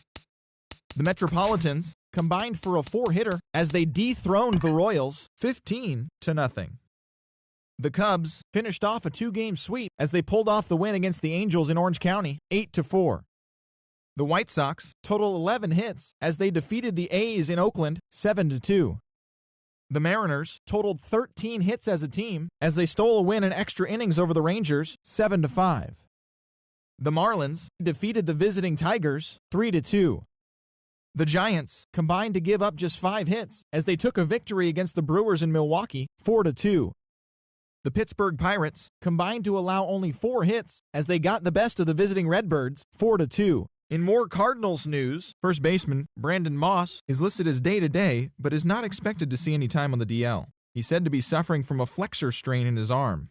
The Metropolitans combined for a 4-hitter as they dethroned the Royals 15-0. The Cubs finished off a 2-game sweep as they pulled off the win against the Angels in Orange County 8-4. The White Sox total 11 hits as they defeated the A's in Oakland 7-2. The Mariners totaled 13 hits as a team as they stole a win in extra innings over the Rangers 7-5. The Marlins defeated the visiting Tigers 3-2. The Giants combined to give up just 5 hits as they took a victory against the Brewers in Milwaukee 4-2. The Pittsburgh Pirates combined to allow only 4 hits as they got the best of the visiting Redbirds 4-2. In more Cardinals news, first baseman Brandon Moss is listed as day-to-day but is not expected to see any time on the DL. He's said to be suffering from a flexor strain in his arm.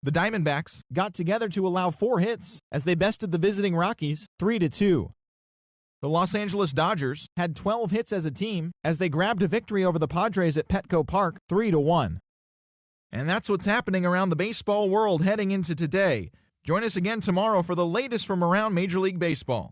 The Diamondbacks got together to allow 4 hits as they bested the visiting Rockies 3-2. The Los Angeles Dodgers had 12 hits as a team as they grabbed a victory over the Padres at Petco Park 3-1. And that's what's happening around the baseball world heading into today. Join us again tomorrow for the latest from around Major League Baseball.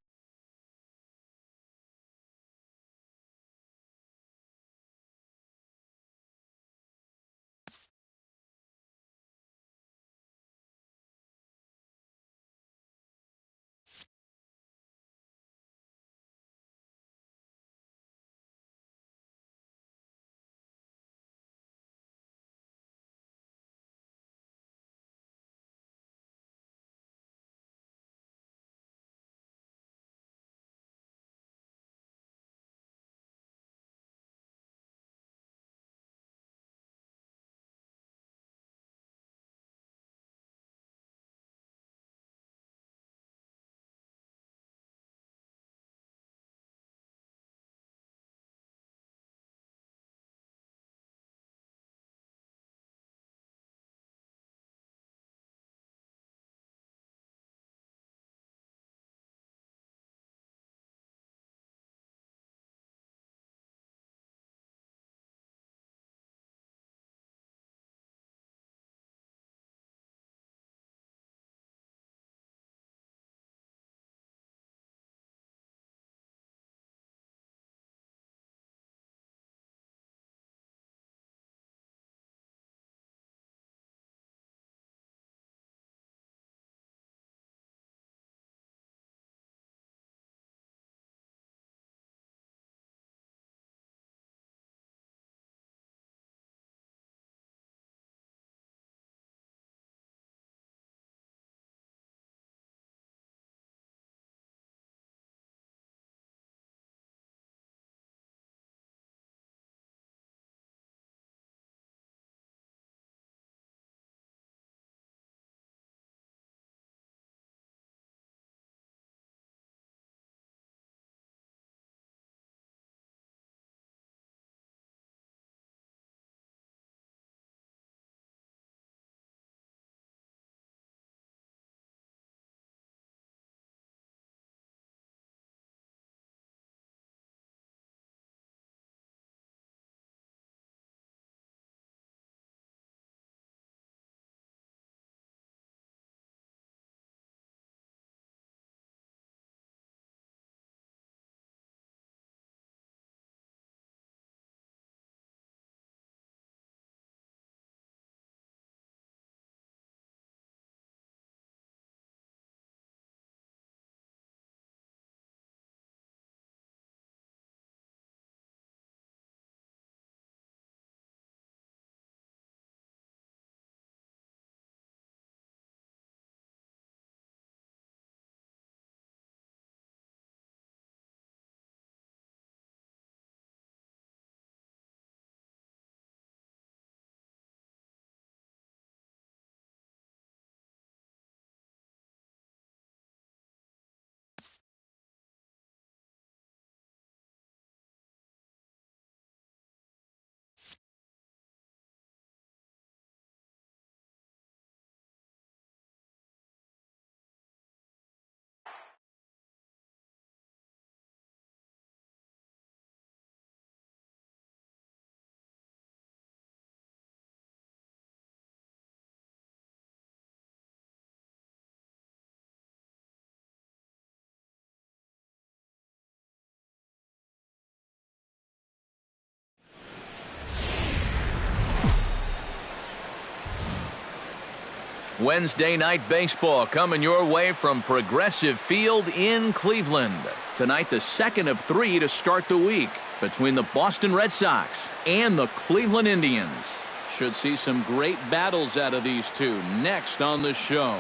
Wednesday night baseball coming your way from Progressive Field in Cleveland. Tonight, the second of 3 to start the week between the Boston Red Sox and the Cleveland Indians. Should see some great battles out of these two next on the show.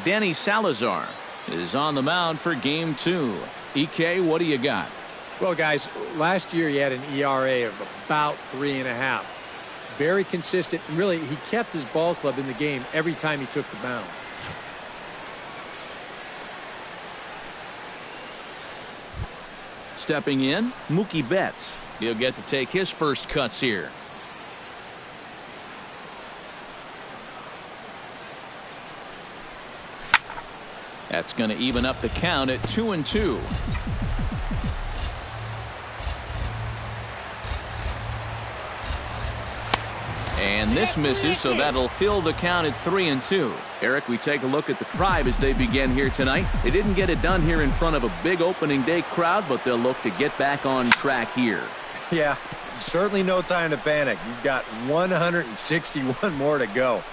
Danny Salazar is on the mound for game 2. EK, what do you got? Well, guys, last year he had an ERA of about 3.5. Very consistent. And really, he kept his ball club in the game every time he took the mound. Stepping in, Mookie Betts. He'll get to take his first cuts here. That's going to even up the count at 2-2. And this misses, so that'll fill the count at 3-2. Eric, we take a look at the Tribe as they begin here tonight. They didn't get it done here in front of a big opening day crowd, but they'll look to get back on track here. Yeah, certainly no time to panic. You've got 161 more to go.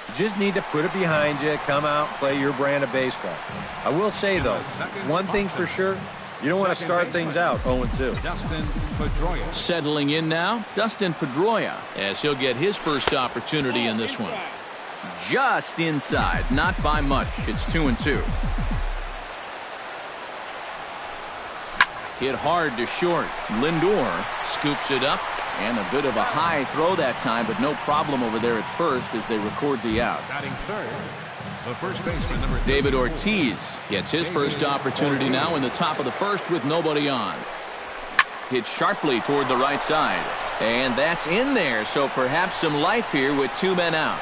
You just need to put it behind you, come out, play your brand of baseball. I will say, though, one thing's for sure, you don't want to start things out 0-2. Dustin Pedroia. Settling in now, Dustin Pedroia, as he'll get his first opportunity in this one. Just inside, not by much. It's 2-2. Hit hard to short. Lindor scoops it up, and a bit of a high throw that time, but no problem over there at first as they record the out. Batting third, the first baseman, number David Ortiz gets his first opportunity now in the top of the first with nobody on. Hit sharply toward the right side, and that's in there, so perhaps some life here with 2 men out.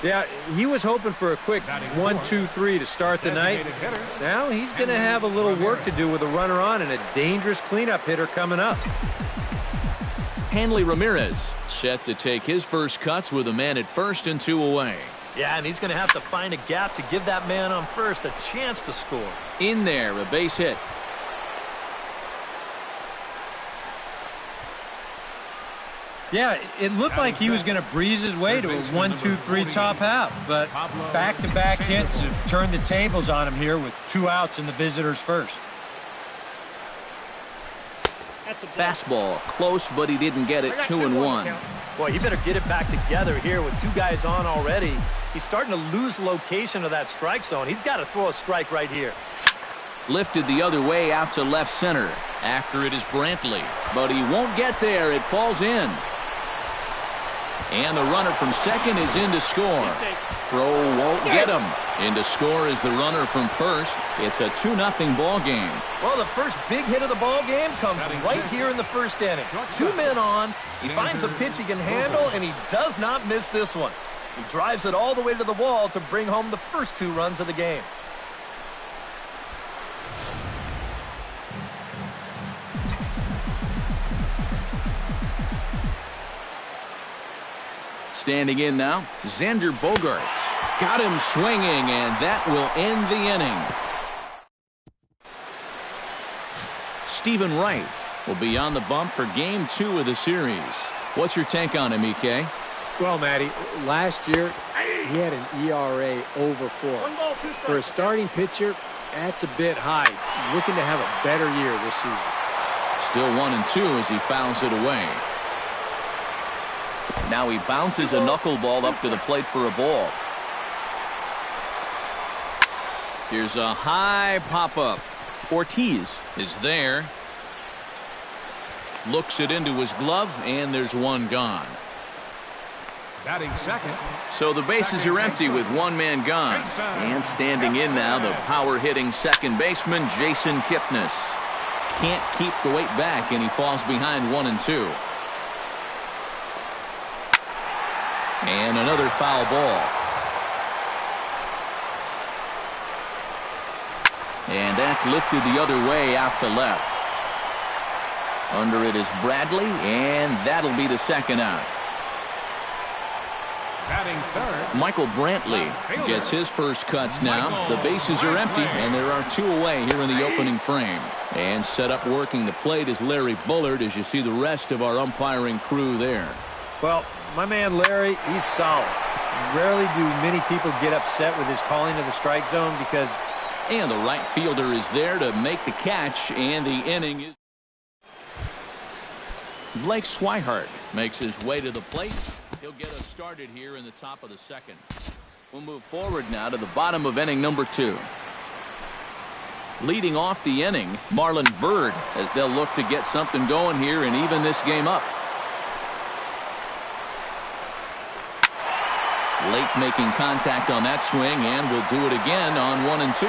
Yeah, he was hoping for a quick 1-2-3 to start the night. Now he's going to have a little work to do with a runner on and a dangerous cleanup hitter coming up. Hanley Ramirez set to take his first cuts with a man at first and 2 away. Yeah, and he's going to have to find a gap to give that man on first a chance to score. In there, a base hit. Yeah, it looked like he was going to breeze his way to a 1-2-3 top half, but back-to-back hits have turned the tables on him here with 2 outs in the visitors' first. Fastball close, but he didn't get it. 2-1. Boy, he better get it back together here with 2 guys on already. He's starting to lose location of that strike zone. He's got to throw a strike right here. Lifted the other way out to left center. After it is Brantley, but he won't get there. It falls in. And the runner from second is in to score. Throw won't get him. In to score is the runner from first. It's a 2-0 ball game. Well, the first big hit of the ball game comes right here in the first inning. 2 men on. He finds a pitch he can handle, and he does not miss this one. He drives it all the way to the wall to bring home the first 2 runs of the game. Standing in now, Xander Bogaerts. Got him swinging, and that will end the inning. Stephen Wright will be on the bump for game 2 of the series. What's your take on him, EK? Well, Matty, last year he had an ERA over 4. For a starting pitcher, that's a bit high. Looking to have a better year this season. Still 1-2 as he fouls it away. Now he bounces a knuckleball up to the plate for a ball. Here's a high pop-up. Ortiz is there. Looks it into his glove, and there's 1 gone. Batting second. So the bases are empty with 1 man gone. And standing in now, the power-hitting second baseman, Jason Kipnis. Can't keep the weight back, and he falls behind 1-2. And another foul ball. And that's lifted the other way out to left. Under it is Bradley, and that'll be the second out. Batting third. Michael Brantley gets his first cuts now. The bases are empty, and there are 2 away here in the opening frame. And set up working the plate is Larry Bullard as you see the rest of our umpiring crew there. Well, my man Larry, he's solid. Rarely do many people get upset with his calling of the strike zone because... And the right fielder is there to make the catch, and the inning is... Blake Swihart makes his way to the plate. He'll get us started here in the top of the second. We'll move forward now to the bottom of inning number 2. Leading off the inning, Marlon Byrd, as they'll look to get something going here and even this game up. Late making contact on that swing, and will do it again on 1 and 2.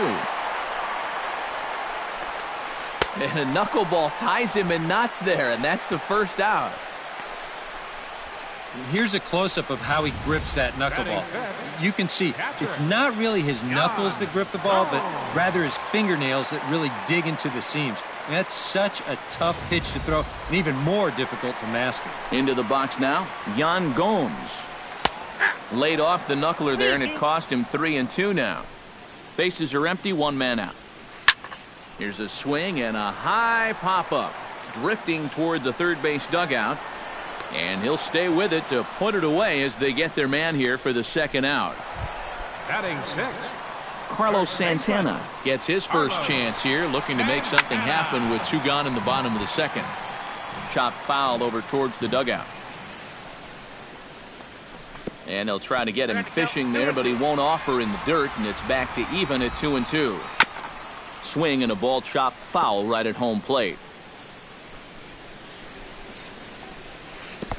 And a knuckleball ties him in knots there, and that's the first out. Here's a close-up of how he grips that knuckleball. You can see it's not really his knuckles that grip the ball, but rather his fingernails that really dig into the seams. And that's such a tough pitch to throw, and even more difficult to master. Into the box now, Yan Gomes. Laid off the knuckler there, and it cost him 3 and 2 now. Bases are empty, 1 man out. Here's a swing and a high pop-up, drifting toward the third base dugout. And he'll stay with it to put it away as they get their man here for the second out. Batting 6th. Carlos Santana gets his first chance here, looking to make something happen with 2 gone in the bottom of the second. Chop foul over towards the dugout. And they'll try to get him fishing there, but he won't offer in the dirt, and it's back to even at 2 and 2. Swing and a ball chopped foul right at home plate.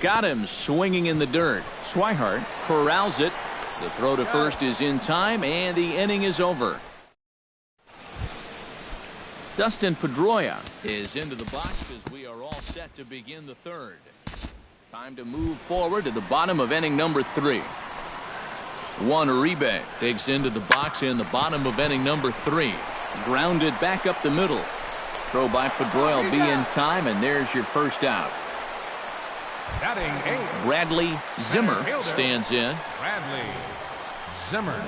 Got him swinging in the dirt. Swihart corrals it. The throw to first is in time, and the inning is over. Dustin Pedroia is into the box as we are all set to begin the third. Time to move forward to the bottom of inning number 3. Juan Uribe digs into the box in the bottom of inning number 3. Grounded back up the middle. Throw by Pedroia will be in time, and there's your first out. Batting 8th. Bradley Zimmer stands in. Bradley Zimmer.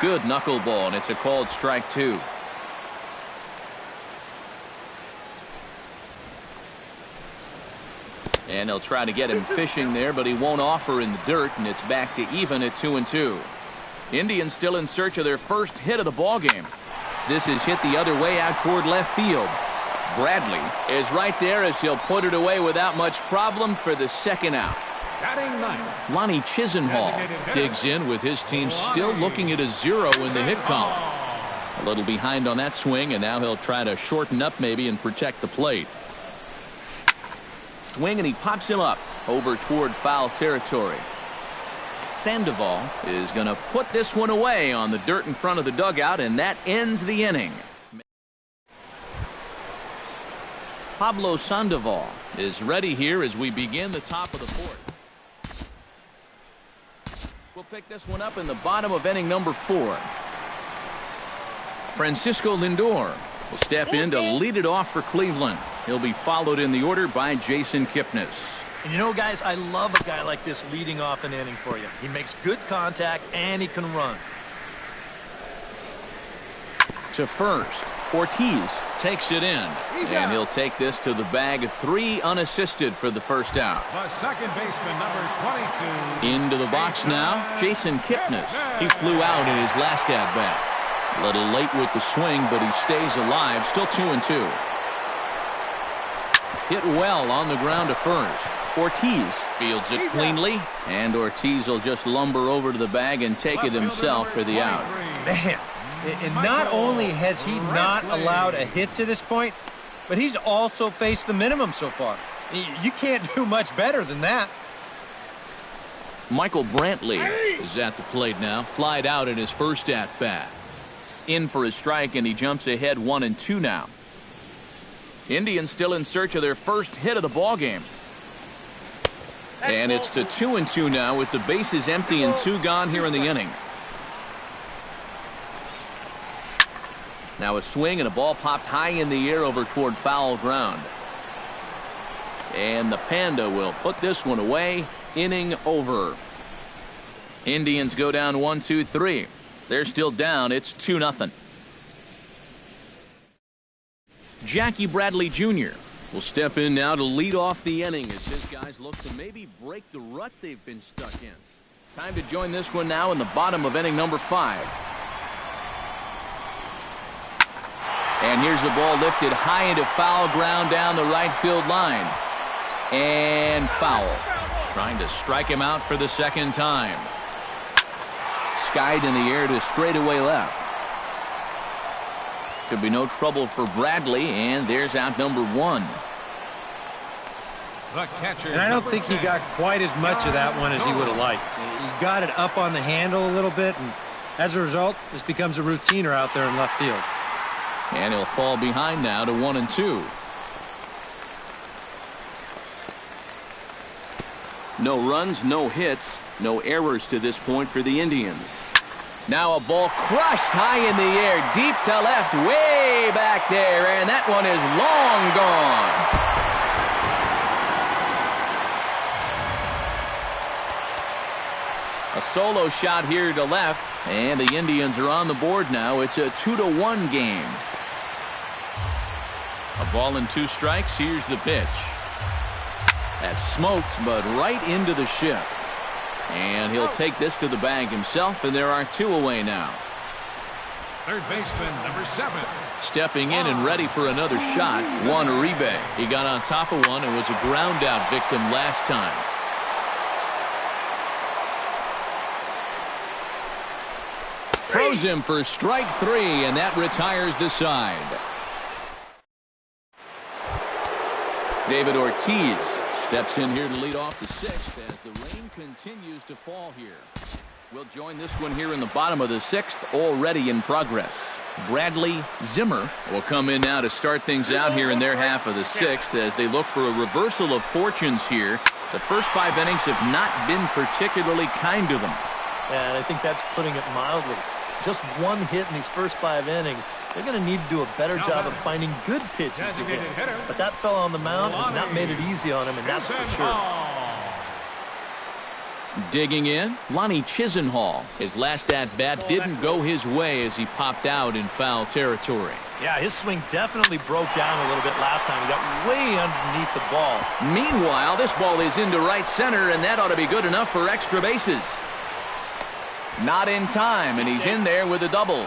Good knuckleball, and it's a called strike 2. And they'll try to get him fishing there, but he won't offer in the dirt, and it's back to even at 2 and 2. Indians still in search of their first hit of the ballgame. This is hit the other way out toward left field. Bradley is right there as he'll put it away without much problem for the second out. Batting 9th. Lonnie Chisenhall digs in with his team still looking at a 0 in the hit column. A little behind on that swing, and now he'll try to shorten up maybe and protect the plate. Swing, and he pops him up over toward foul territory. Sandoval is going to put this one away on the dirt in front of the dugout, and that ends the inning. Pablo Sandoval is ready here as we begin the top of the 4th. We'll pick this one up in the bottom of inning number 4. Francisco Lindor will step in to lead it off for Cleveland. He'll be followed in the order by Jason Kipnis. And you know, guys, I love a guy like this leading off an inning for you. He makes good contact, and he can run. To first, Ortiz takes it in, and he'll take this to the bag. 3 unassisted for the first out. The second baseman, number 22. Into the box now, Jason Kipnis. He flew out in his last at-bat. A little late with the swing, but he stays alive. Still 2 and 2. Hit well on the ground to first. Ortiz fields it cleanly, and Ortiz will just lumber over to the bag and take it himself for the out. Man, and not only has he not allowed a hit to this point, but he's also faced the minimum so far. You can't do much better than that. Michael Brantley is at the plate now, flied out in his first at-bat. In for a strike, and he jumps ahead 1 and 2 now. Indians still in search of their first hit of the ballgame. And it's to 2 and 2 now with the bases empty and 2 gone here in the inning. Now a swing and a ball popped high in the air over toward foul ground. And the Panda will put this one away. Inning over. Indians go down 1-2-3. They're still down. It's 2-0. Jackie Bradley Jr. will step in now to lead off the inning as his guys look to maybe break the rut they've been stuck in. Time to join this one now in the bottom of inning number 5. And here's the ball lifted high into foul ground down the right field line. And foul. Trying to strike him out for the second time. Skied in the air to straightaway left. Should be no trouble for Bradley, and there's out number 1. And I don't think he got quite as much of that one as he would have liked. He got it up on the handle a little bit, and as a result, this becomes a routiner out there in left field. And he'll fall behind now to 1-2. No runs, no hits, no errors to this point for the Indians. Now a ball crushed high in the air, deep to left, way back there, and that one is long gone. A solo shot here to left, and the Indians are on the board now. It's a 2-1 game. A ball and 2 strikes. Here's the pitch. That's smoked, but right into the shift. And he'll take this to the bag himself, and there are 2 away now. Third baseman, number 7. Stepping in and ready for another shot, Juan Uribe. He got on top of one and was a ground out victim last time. Throws him for strike 3, and that retires the side. David Ortiz steps in here to lead off the 6th as the rain continues to fall here. We'll join this one here in the bottom of the 6th, already in progress. Bradley Zimmer will come in now to start things out here in their half of the 6th as they look for a reversal of fortunes here. The first 5 innings have not been particularly kind to them. And I think that's putting it mildly. Just 1 hit in these first 5 innings. They're going to need to do a better job of finding good pitches to hit. But that fellow on the mound has not made it easy on him, and that's for sure. Digging in, Lonnie Chisenhall. His last at-bat didn't go his way as he popped out in foul territory. Yeah, his swing definitely broke down a little bit last time. He got way underneath the ball. Meanwhile, this ball is into right center, and that ought to be good enough for extra bases. Not in time, and he's in there with a double.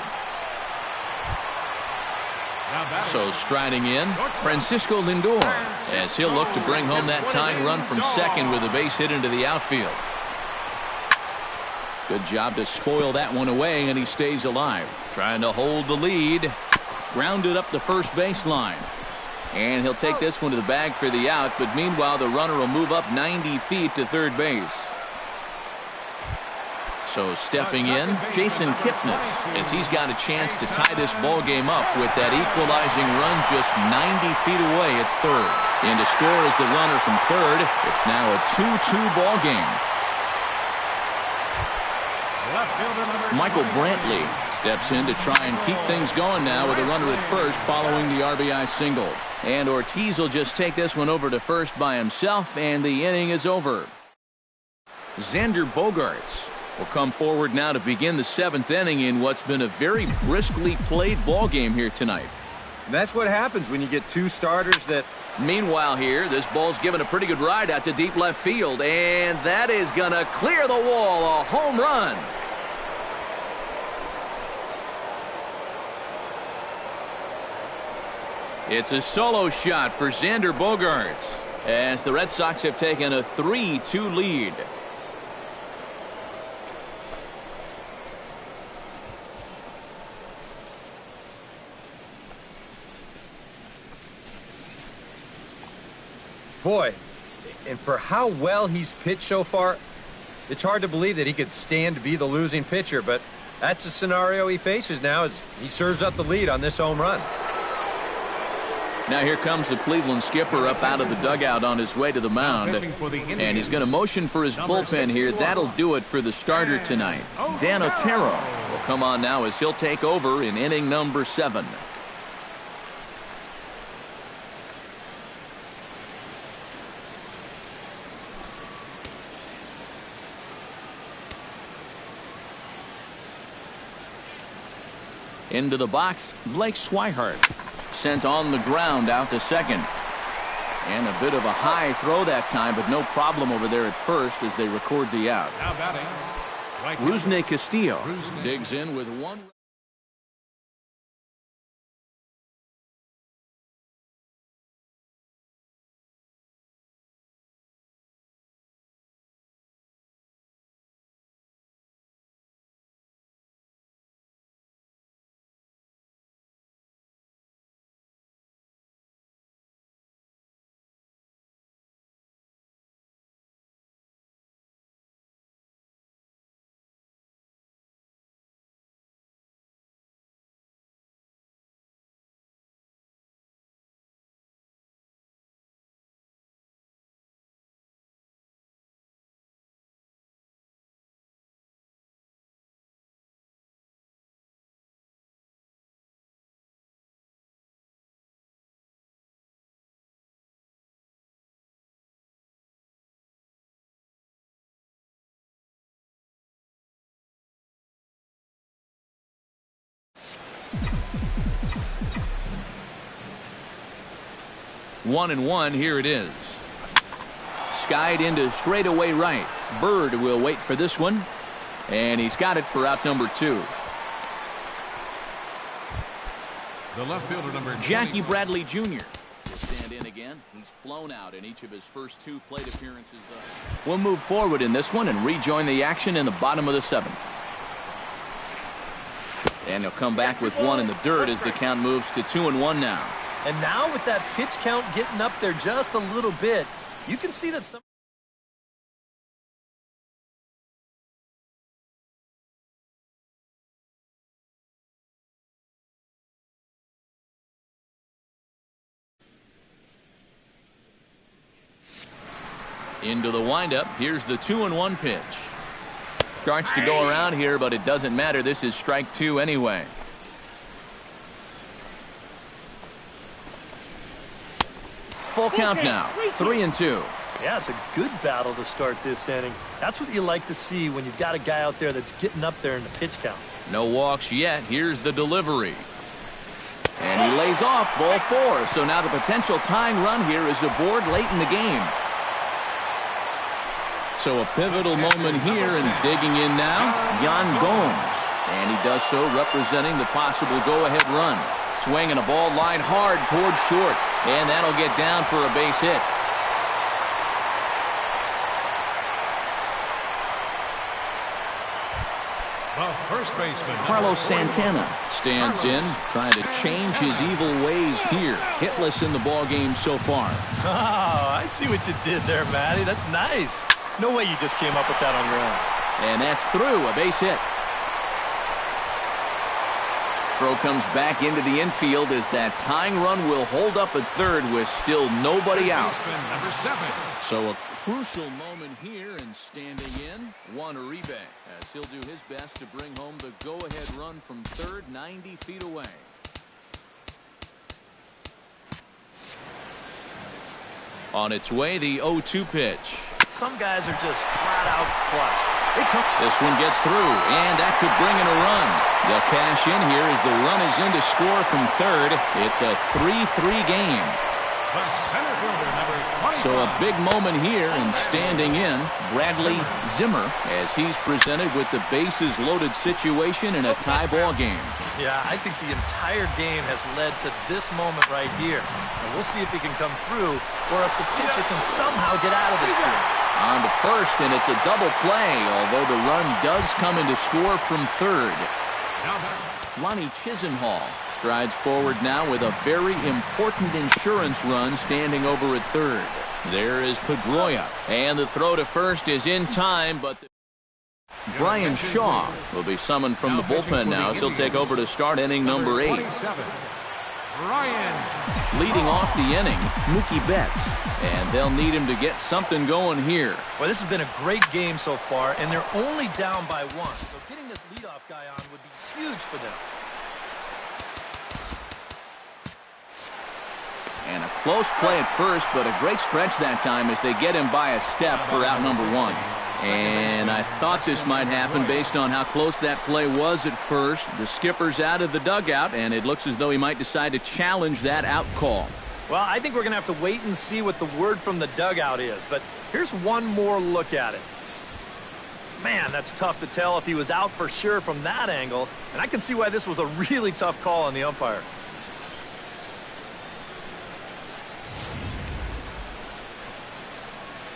So striding in, Francisco Lindor, as he'll look to bring home that tying run from second with a base hit into the outfield. Good job to spoil that one away, and he stays alive. Trying to hold the lead. Grounded up the first baseline. And he'll take this one to the bag for the out, but meanwhile the runner will move up 90 feet to third base. So stepping in, Jason Kipnis, as he's got a chance to tie this ball game up with that equalizing run just 90 feet away at third. In to score is the runner from third. It's now a 2-2 ball game. Michael Brantley steps in to try and keep things going now with a runner at first following the RBI single. And Ortiz will just take this one over to first by himself, and the inning is over. Xander Bogaerts will come forward now to begin the 7th inning in what's been a very briskly played ball game here tonight. And that's what happens when you get 2 starters that... Meanwhile here, this ball's given a pretty good ride out to deep left field, and that is going to clear the wall. A home run. It's a solo shot for Xander Bogaerts as the Red Sox have taken a 3-2 lead. Boy, and for how well he's pitched so far, it's hard to believe that he could stand to be the losing pitcher, but that's the scenario he faces now as he serves up the lead on this home run. Now here comes the Cleveland skipper up out of the dugout on his way to the mound, and he's going to motion for his bullpen here. That'll do it for the starter tonight. Dan Otero will come on now as he'll take over in inning number 7. Into the box, Blake Swihart. Sent on the ground out to second. And a bit of a high throw that time, but no problem over there at first as they record the out. Now batting, right Rusney Castillo digs in with one. One and one, here it is. Skied into straightaway right. Bird will wait for this one. And he's got it for out number 2. The left fielder, number Jackie Bradley Jr. will stand in again. He's flown out in each of his first 2 plate appearances. We'll move forward in this one and rejoin the action in the bottom of the 7th. And he'll come back with one in the dirt as the count moves to 2-1 now. And now with that pitch count getting up there just a little bit, you can see that some. Into the windup. Here's the 2-1 pitch. Starts to go around here, but it doesn't matter. This is strike 2 anyway. Full count now. 3-2. Yeah, it's a good battle to start this inning. That's what you like to see when you've got a guy out there that's getting up there in the pitch count. No walks yet. Here's the delivery. And he lays off ball 4. So now the potential tying run here is aboard late in the game. So a pivotal moment here, and digging in now, Yan Gomes. And he does so representing the possible go-ahead run. Swinging a ball line hard towards short. And that'll get down for a base hit. The first baseman, Carlos Santana stands in, trying to change his evil ways here. Hitless in the ballgame so far. Oh, I see what you did there, Matty. That's nice. No way you just came up with that on your own. And that's through, a base hit. Throw comes back into the infield as that tying run will hold up at third with still nobody out. number 7. So a crucial moment here, and standing in, Juan Uribe, as he'll do his best to bring home the go-ahead run from third, 90 feet away. On its way, the 0-2 pitch. Some guys are just flat out clutch. This one gets through, and that could bring in a run. They'll cash in here as the run is in to score from third. It's a 3-3 game. The center fielder, number 25. So a big moment here, and standing in, Bradley Zimmer, as he's presented with the bases loaded situation in a tie ball game. Yeah, I think the entire game has led to this moment right here. And we'll see if he can come through, or if the pitcher can somehow get out of this game. On to first, and it's a double play, although the run does come in to score from third. Lonnie Chisenhall strides forward now with a very important insurance run standing over at third. There is Pedroia, and the throw to first is in time, but Brian Shaw will be summoned from the bullpen now, so he'll take over to start inning number 8. Leading off the inning, Mookie Betts, and they'll need him to get something going here. Well, this has been a great game so far, and they're only down by 1, so getting this leadoff guy on would be huge for them. And a close play at first, but a great stretch that time as they get him by a step for out number 1. And I thought this might happen based on how close that play was at first. The skipper's out of the dugout, and it looks as though he might decide to challenge that out call. Well, I think we're going to have to wait and see what the word from the dugout is. But here's one more look at it. Man, that's tough to tell if he was out for sure from that angle. And I can see why this was a really tough call on the umpire.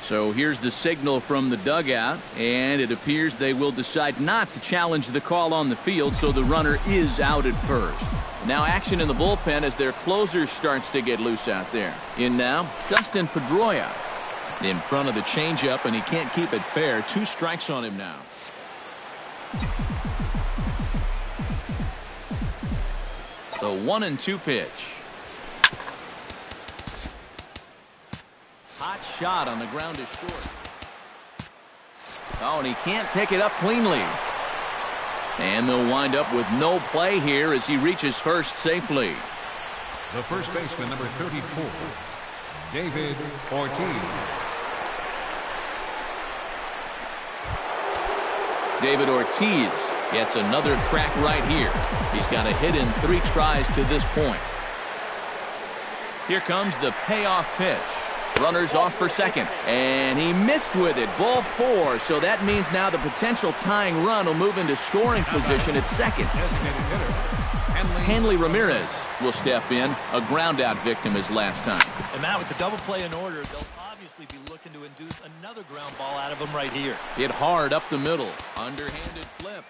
So here's the signal from the dugout, and it appears they will decide not to challenge the call on the field, so the runner is out at first. Now action in the bullpen as their closer starts to get loose out there. In now, Dustin Pedroia in front of the changeup, and he can't keep it fair. 2 strikes on him now. The 1-2 pitch. Hot shot on the ground is short. Oh, and he can't pick it up cleanly. And they'll wind up with no play here as he reaches first safely. The first baseman, number 34, David Ortiz. David Ortiz gets another crack right here. He's got a hit in 3 tries to this point. Here comes the payoff pitch. Runners off for second, and he missed with it. Ball 4, so that means now the potential tying run will move into scoring position at second. Hanley Ramirez will step in, a ground out victim his last time. And Matt, with the double play in order, they'll obviously be looking to induce another ground ball out of him right here. Hit hard up the middle, underhanded flip.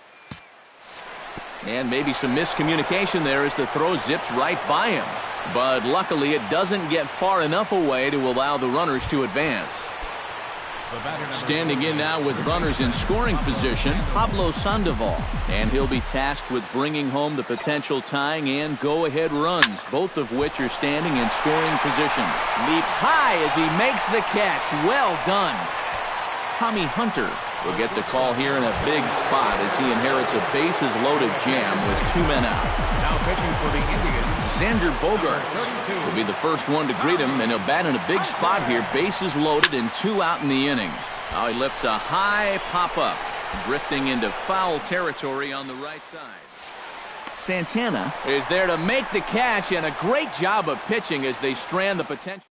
And maybe some miscommunication there as the throw zips right by him. But luckily it doesn't get far enough away to allow the runners to advance. Standing in now with runners in scoring position, Pablo Sandoval. And he'll be tasked with bringing home the potential tying and go-ahead runs, both of which are standing in scoring position. Leaps high as he makes the catch. Well done. Tommy Hunter will get the call here in a big spot as he inherits a bases-loaded jam with 2 men out. Now pitching for the Indians, Xander Bogaerts will be the first one to greet him, and he'll bat in a big spot here. Bases loaded and 2 out in the inning. Now he lifts a high pop-up, drifting into foul territory on the right side. Santana is there to make the catch, and a great job of pitching as they strand the potential.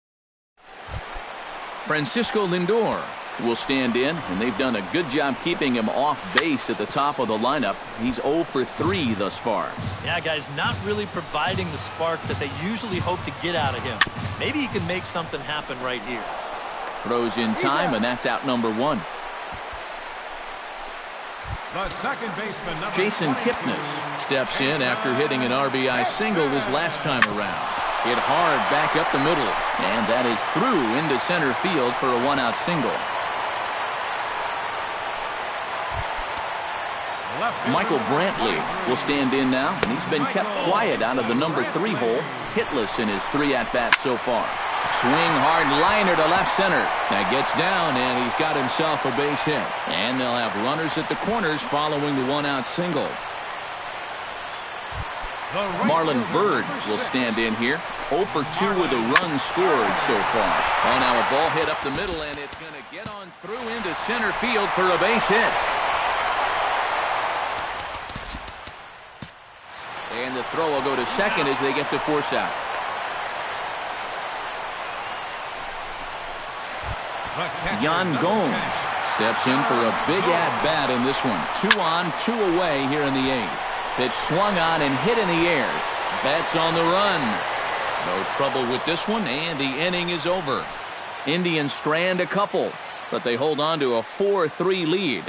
Francisco Lindor will stand in, and they've done a good job keeping him off base at the top of the lineup. He's 0 for 3 thus far. Yeah, guys, not really providing the spark that they usually hope to get out of him. Maybe he can make something happen right here. Throws in time, and that's out number 1. the second baseman, number Jason 22. Kipnis steps in after hitting an RBI single his last time around. Hit hard back up the middle, and that is through into center field for a 1-out single. Michael Brantley will stand in now, and he's been kept quiet out of the number 3 hole, hitless in his 3 at-bats so far. Swing hard liner to left center. That gets down, and he's got himself a base hit. And they'll have runners at the corners following the 1-out single. Marlon Byrd will stand in here. 0 for 2 with a run scored so far. Oh, now a ball hit up the middle, and it's going to get on through into center field for a base hit. And the throw will go to second as they get the force out. Yan Gomes steps in for a big at-bat in this one. 2 on, 2 away here in the 8th. Pitch swung on and hit in the air. Betts on the run. No trouble with this one, and the inning is over. Indians strand a couple, but they hold on to a 4-3 lead.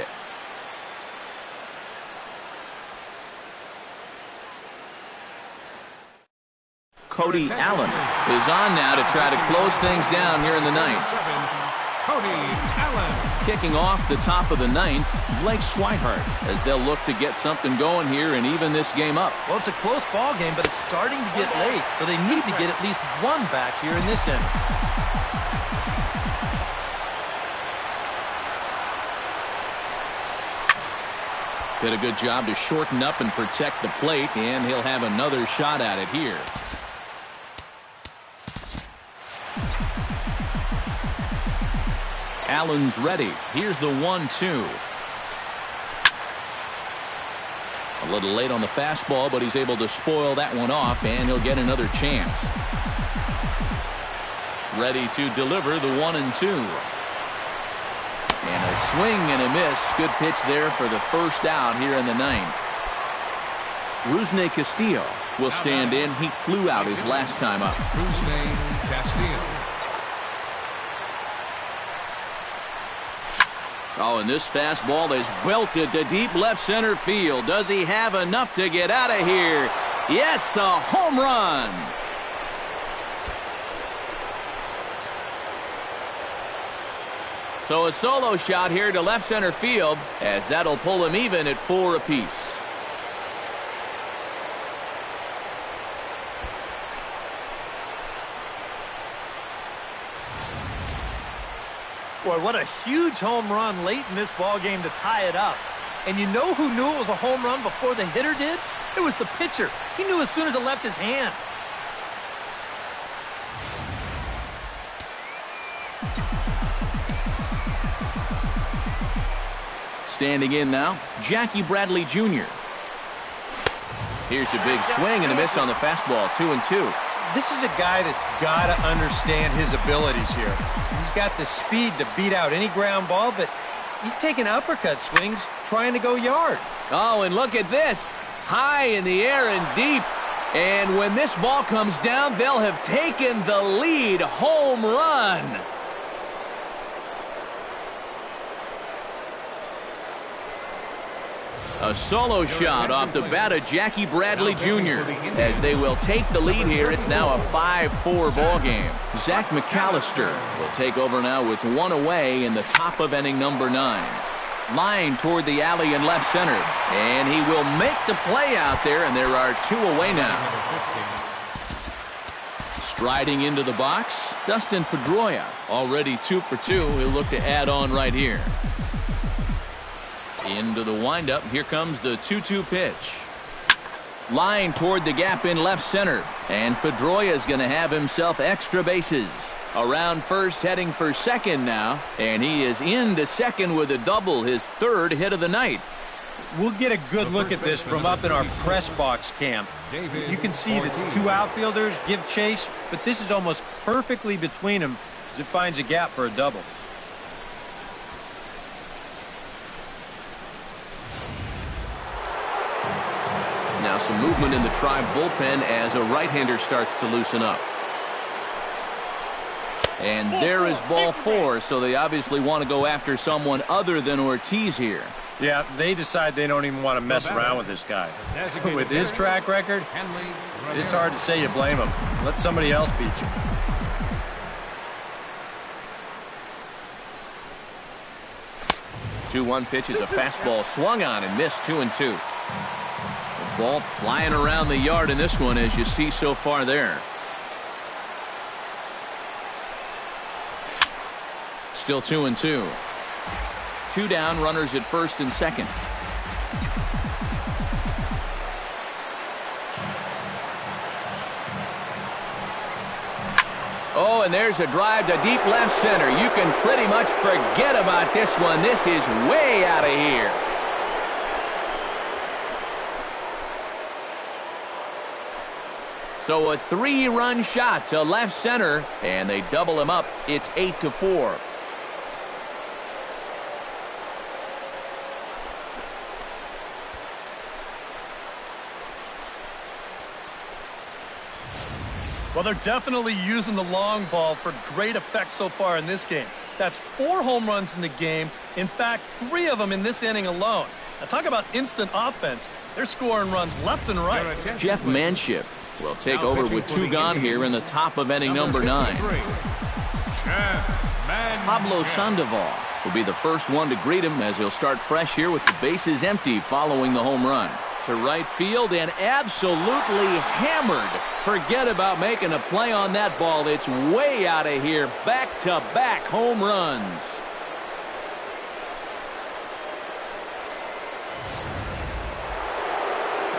Cody Allen is on now to try to close things down here in the 9th. Cody Allen. Kicking off the top of the 9th, Blake Swihart, as they'll look to get something going here and even this game up. Well, it's a close ball game, but it's starting to get late, so they need to get at least 1 back here in this inning. Did a good job to shorten up and protect the plate, and he'll have another shot at it here. Allen's ready. Here's the 1-2. A little late on the fastball, but he's able to spoil that one off, and he'll get another chance. Ready to deliver the 1-2. And a swing and a miss. Good pitch there for the first out here in the ninth. Rusney Castillo will stand in. He flew out his last time up. Rusney Castillo. Oh, and this fastball is belted to deep left center field. Does he have enough to get out of here? Yes, a home run. So a solo shot here to left center field, as that'll pull him even at 4 apiece. Boy, what a huge home run late in this ballgame to tie it up. And you know who knew it was a home run before the hitter did? It was the pitcher. He knew as soon as it left his hand. Standing in now, Jackie Bradley Jr. Here's a big swing and a miss on the fastball, 2-2. This is a guy that's got to understand his abilities here. He's got the speed to beat out any ground ball, but he's taking uppercut swings trying to go yard. Oh, and look at this. High in the air and deep. And when this ball comes down, they'll have taken the lead. Home run. A solo shot off the bat of Jackie Bradley Jr. As they will take the lead here, it's now a 5-4 ball game. Zach McAllister will take over now with one away in the top of inning number 9. Line toward the alley in left center, and he will make the play out there, and there are 2 away now. Striding into the box, Dustin Pedroia, already 2 for 2. He'll look to add on right here. Into the windup. Here comes the 2-2 pitch. Line toward the gap in left center. And Pedroia is going to have himself extra bases. Around first, heading for second now. And he is into second with a double, his 3rd hit of the night. We'll get a good look at this from up in our press box camp. You can see the 2 outfielders give chase, but this is almost perfectly between them as it finds a gap for a double. Now some movement in the Tribe bullpen as a right-hander starts to loosen up. And there is ball 4, so they obviously want to go after someone other than Ortiz here. Yeah, they decide they don't even want to mess around with this guy. With his track record, it's hard to say you blame him. Let somebody else beat you. Two-one pitch is a fastball swung on and missed, 2-2. Ball flying around the yard in this one, as you see so far there. Still 2-2. 2 down, runners at first and second. Oh, and there's a drive to deep left center. You can pretty much forget about this one. This is way out of here. So a 3-run shot to left center, and they double him up. It's 8-4. Well, they're definitely using the long ball for great effect so far in this game. That's 4 home runs in the game. In fact, 3 of them in this inning alone. Now, talk about instant offense. They're scoring runs left and right. Jeff Manship will take over with 2 gone here in the top of inning number 9. Pablo Sandoval will be the first one to greet him, as he'll start fresh here with the bases empty following the home run. To right field and absolutely hammered. Forget about making a play on that ball. It's way out of here. Back-to-back home runs.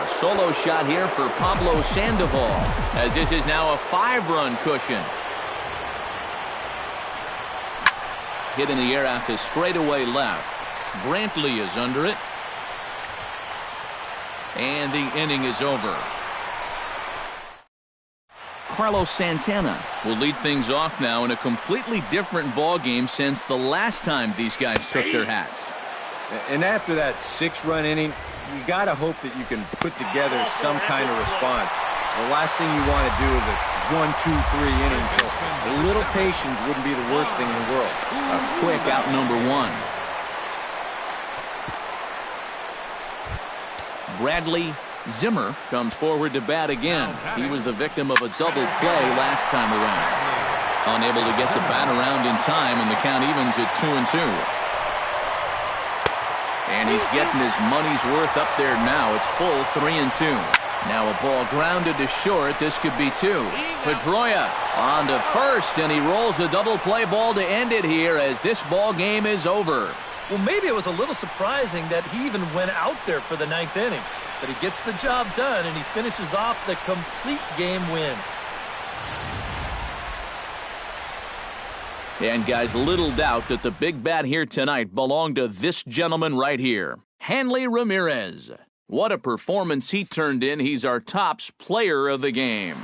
A solo shot here for Pablo Sandoval, as this is now a 5-run cushion. hit in the air out to straightaway left. Brantley is under it. And the inning is over. Carlos Santana will lead things off now in a completely different ball game since the last time these guys took their hats. And after that 6-run inning, you got to hope that you can put together some kind of response. The last thing you want to do is a 1, 2, 3 innings. So a little patience wouldn't be the worst thing in the world. A quick out number 1. Bradley Zimmer comes forward to bat again. He was the victim of a double play last time around. Unable to get the bat around in time, and the count evens at 2-2. And he's getting his money's worth up there now. It's full 3-2. Now a ball grounded to short. This could be 2. Pedroia on to first, and he rolls the double play ball to end it here as this ball game is over. Well, maybe it was a little surprising that he even went out there for the 9th inning. But he gets the job done, and he finishes off the complete game win. And guys, little doubt that the big bat here tonight belonged to this gentleman right here, Hanley Ramirez. What a performance he turned in. He's our tops player of the game.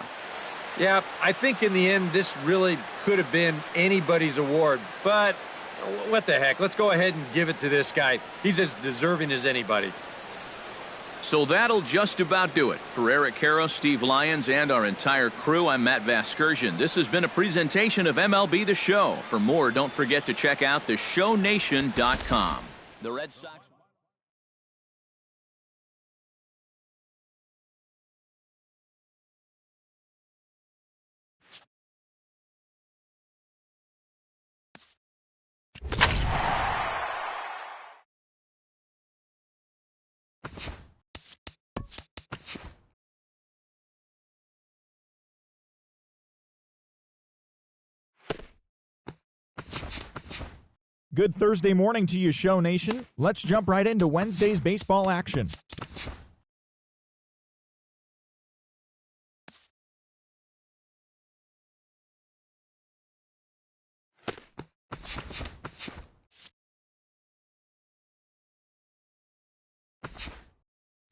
Yeah, I think in the end this really could have been anybody's award, but what the heck? Let's go ahead and give it to this guy. He's as deserving as anybody. So that'll just about do it. For Eric Karros, Steve Lyons, and our entire crew, I'm Matt Vasgersian. This has been a presentation of MLB The Show. For more, don't forget to check out theshownation.com. The Red Sox... Good Thursday morning to you, Show Nation. Let's jump right into Wednesday's baseball action.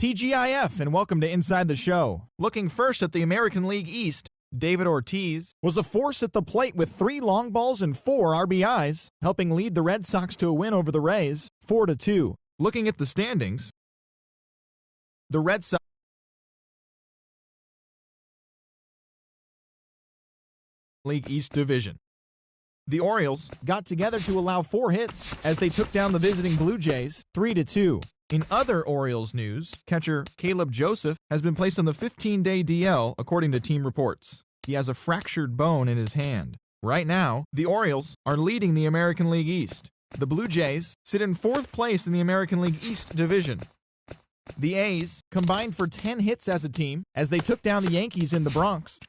TGIF, and welcome to Inside the Show. Looking first at the American League East, David Ortiz was a force at the plate with 3 long balls and 4 RBIs, helping lead the Red Sox to a win over the Rays, 4-2. Looking at the standings, the Red Sox League East Division. The Orioles got together to allow 4 hits as they took down the visiting Blue Jays, 3-2. In other Orioles news, catcher Caleb Joseph has been placed on the 15-day DL, according to team reports. He has a fractured bone in his hand. Right now, the Orioles are leading the American League East. The Blue Jays sit in 4th place in the American League East Division. The A's combined for 10 hits as a team as they took down the Yankees in the Bronx.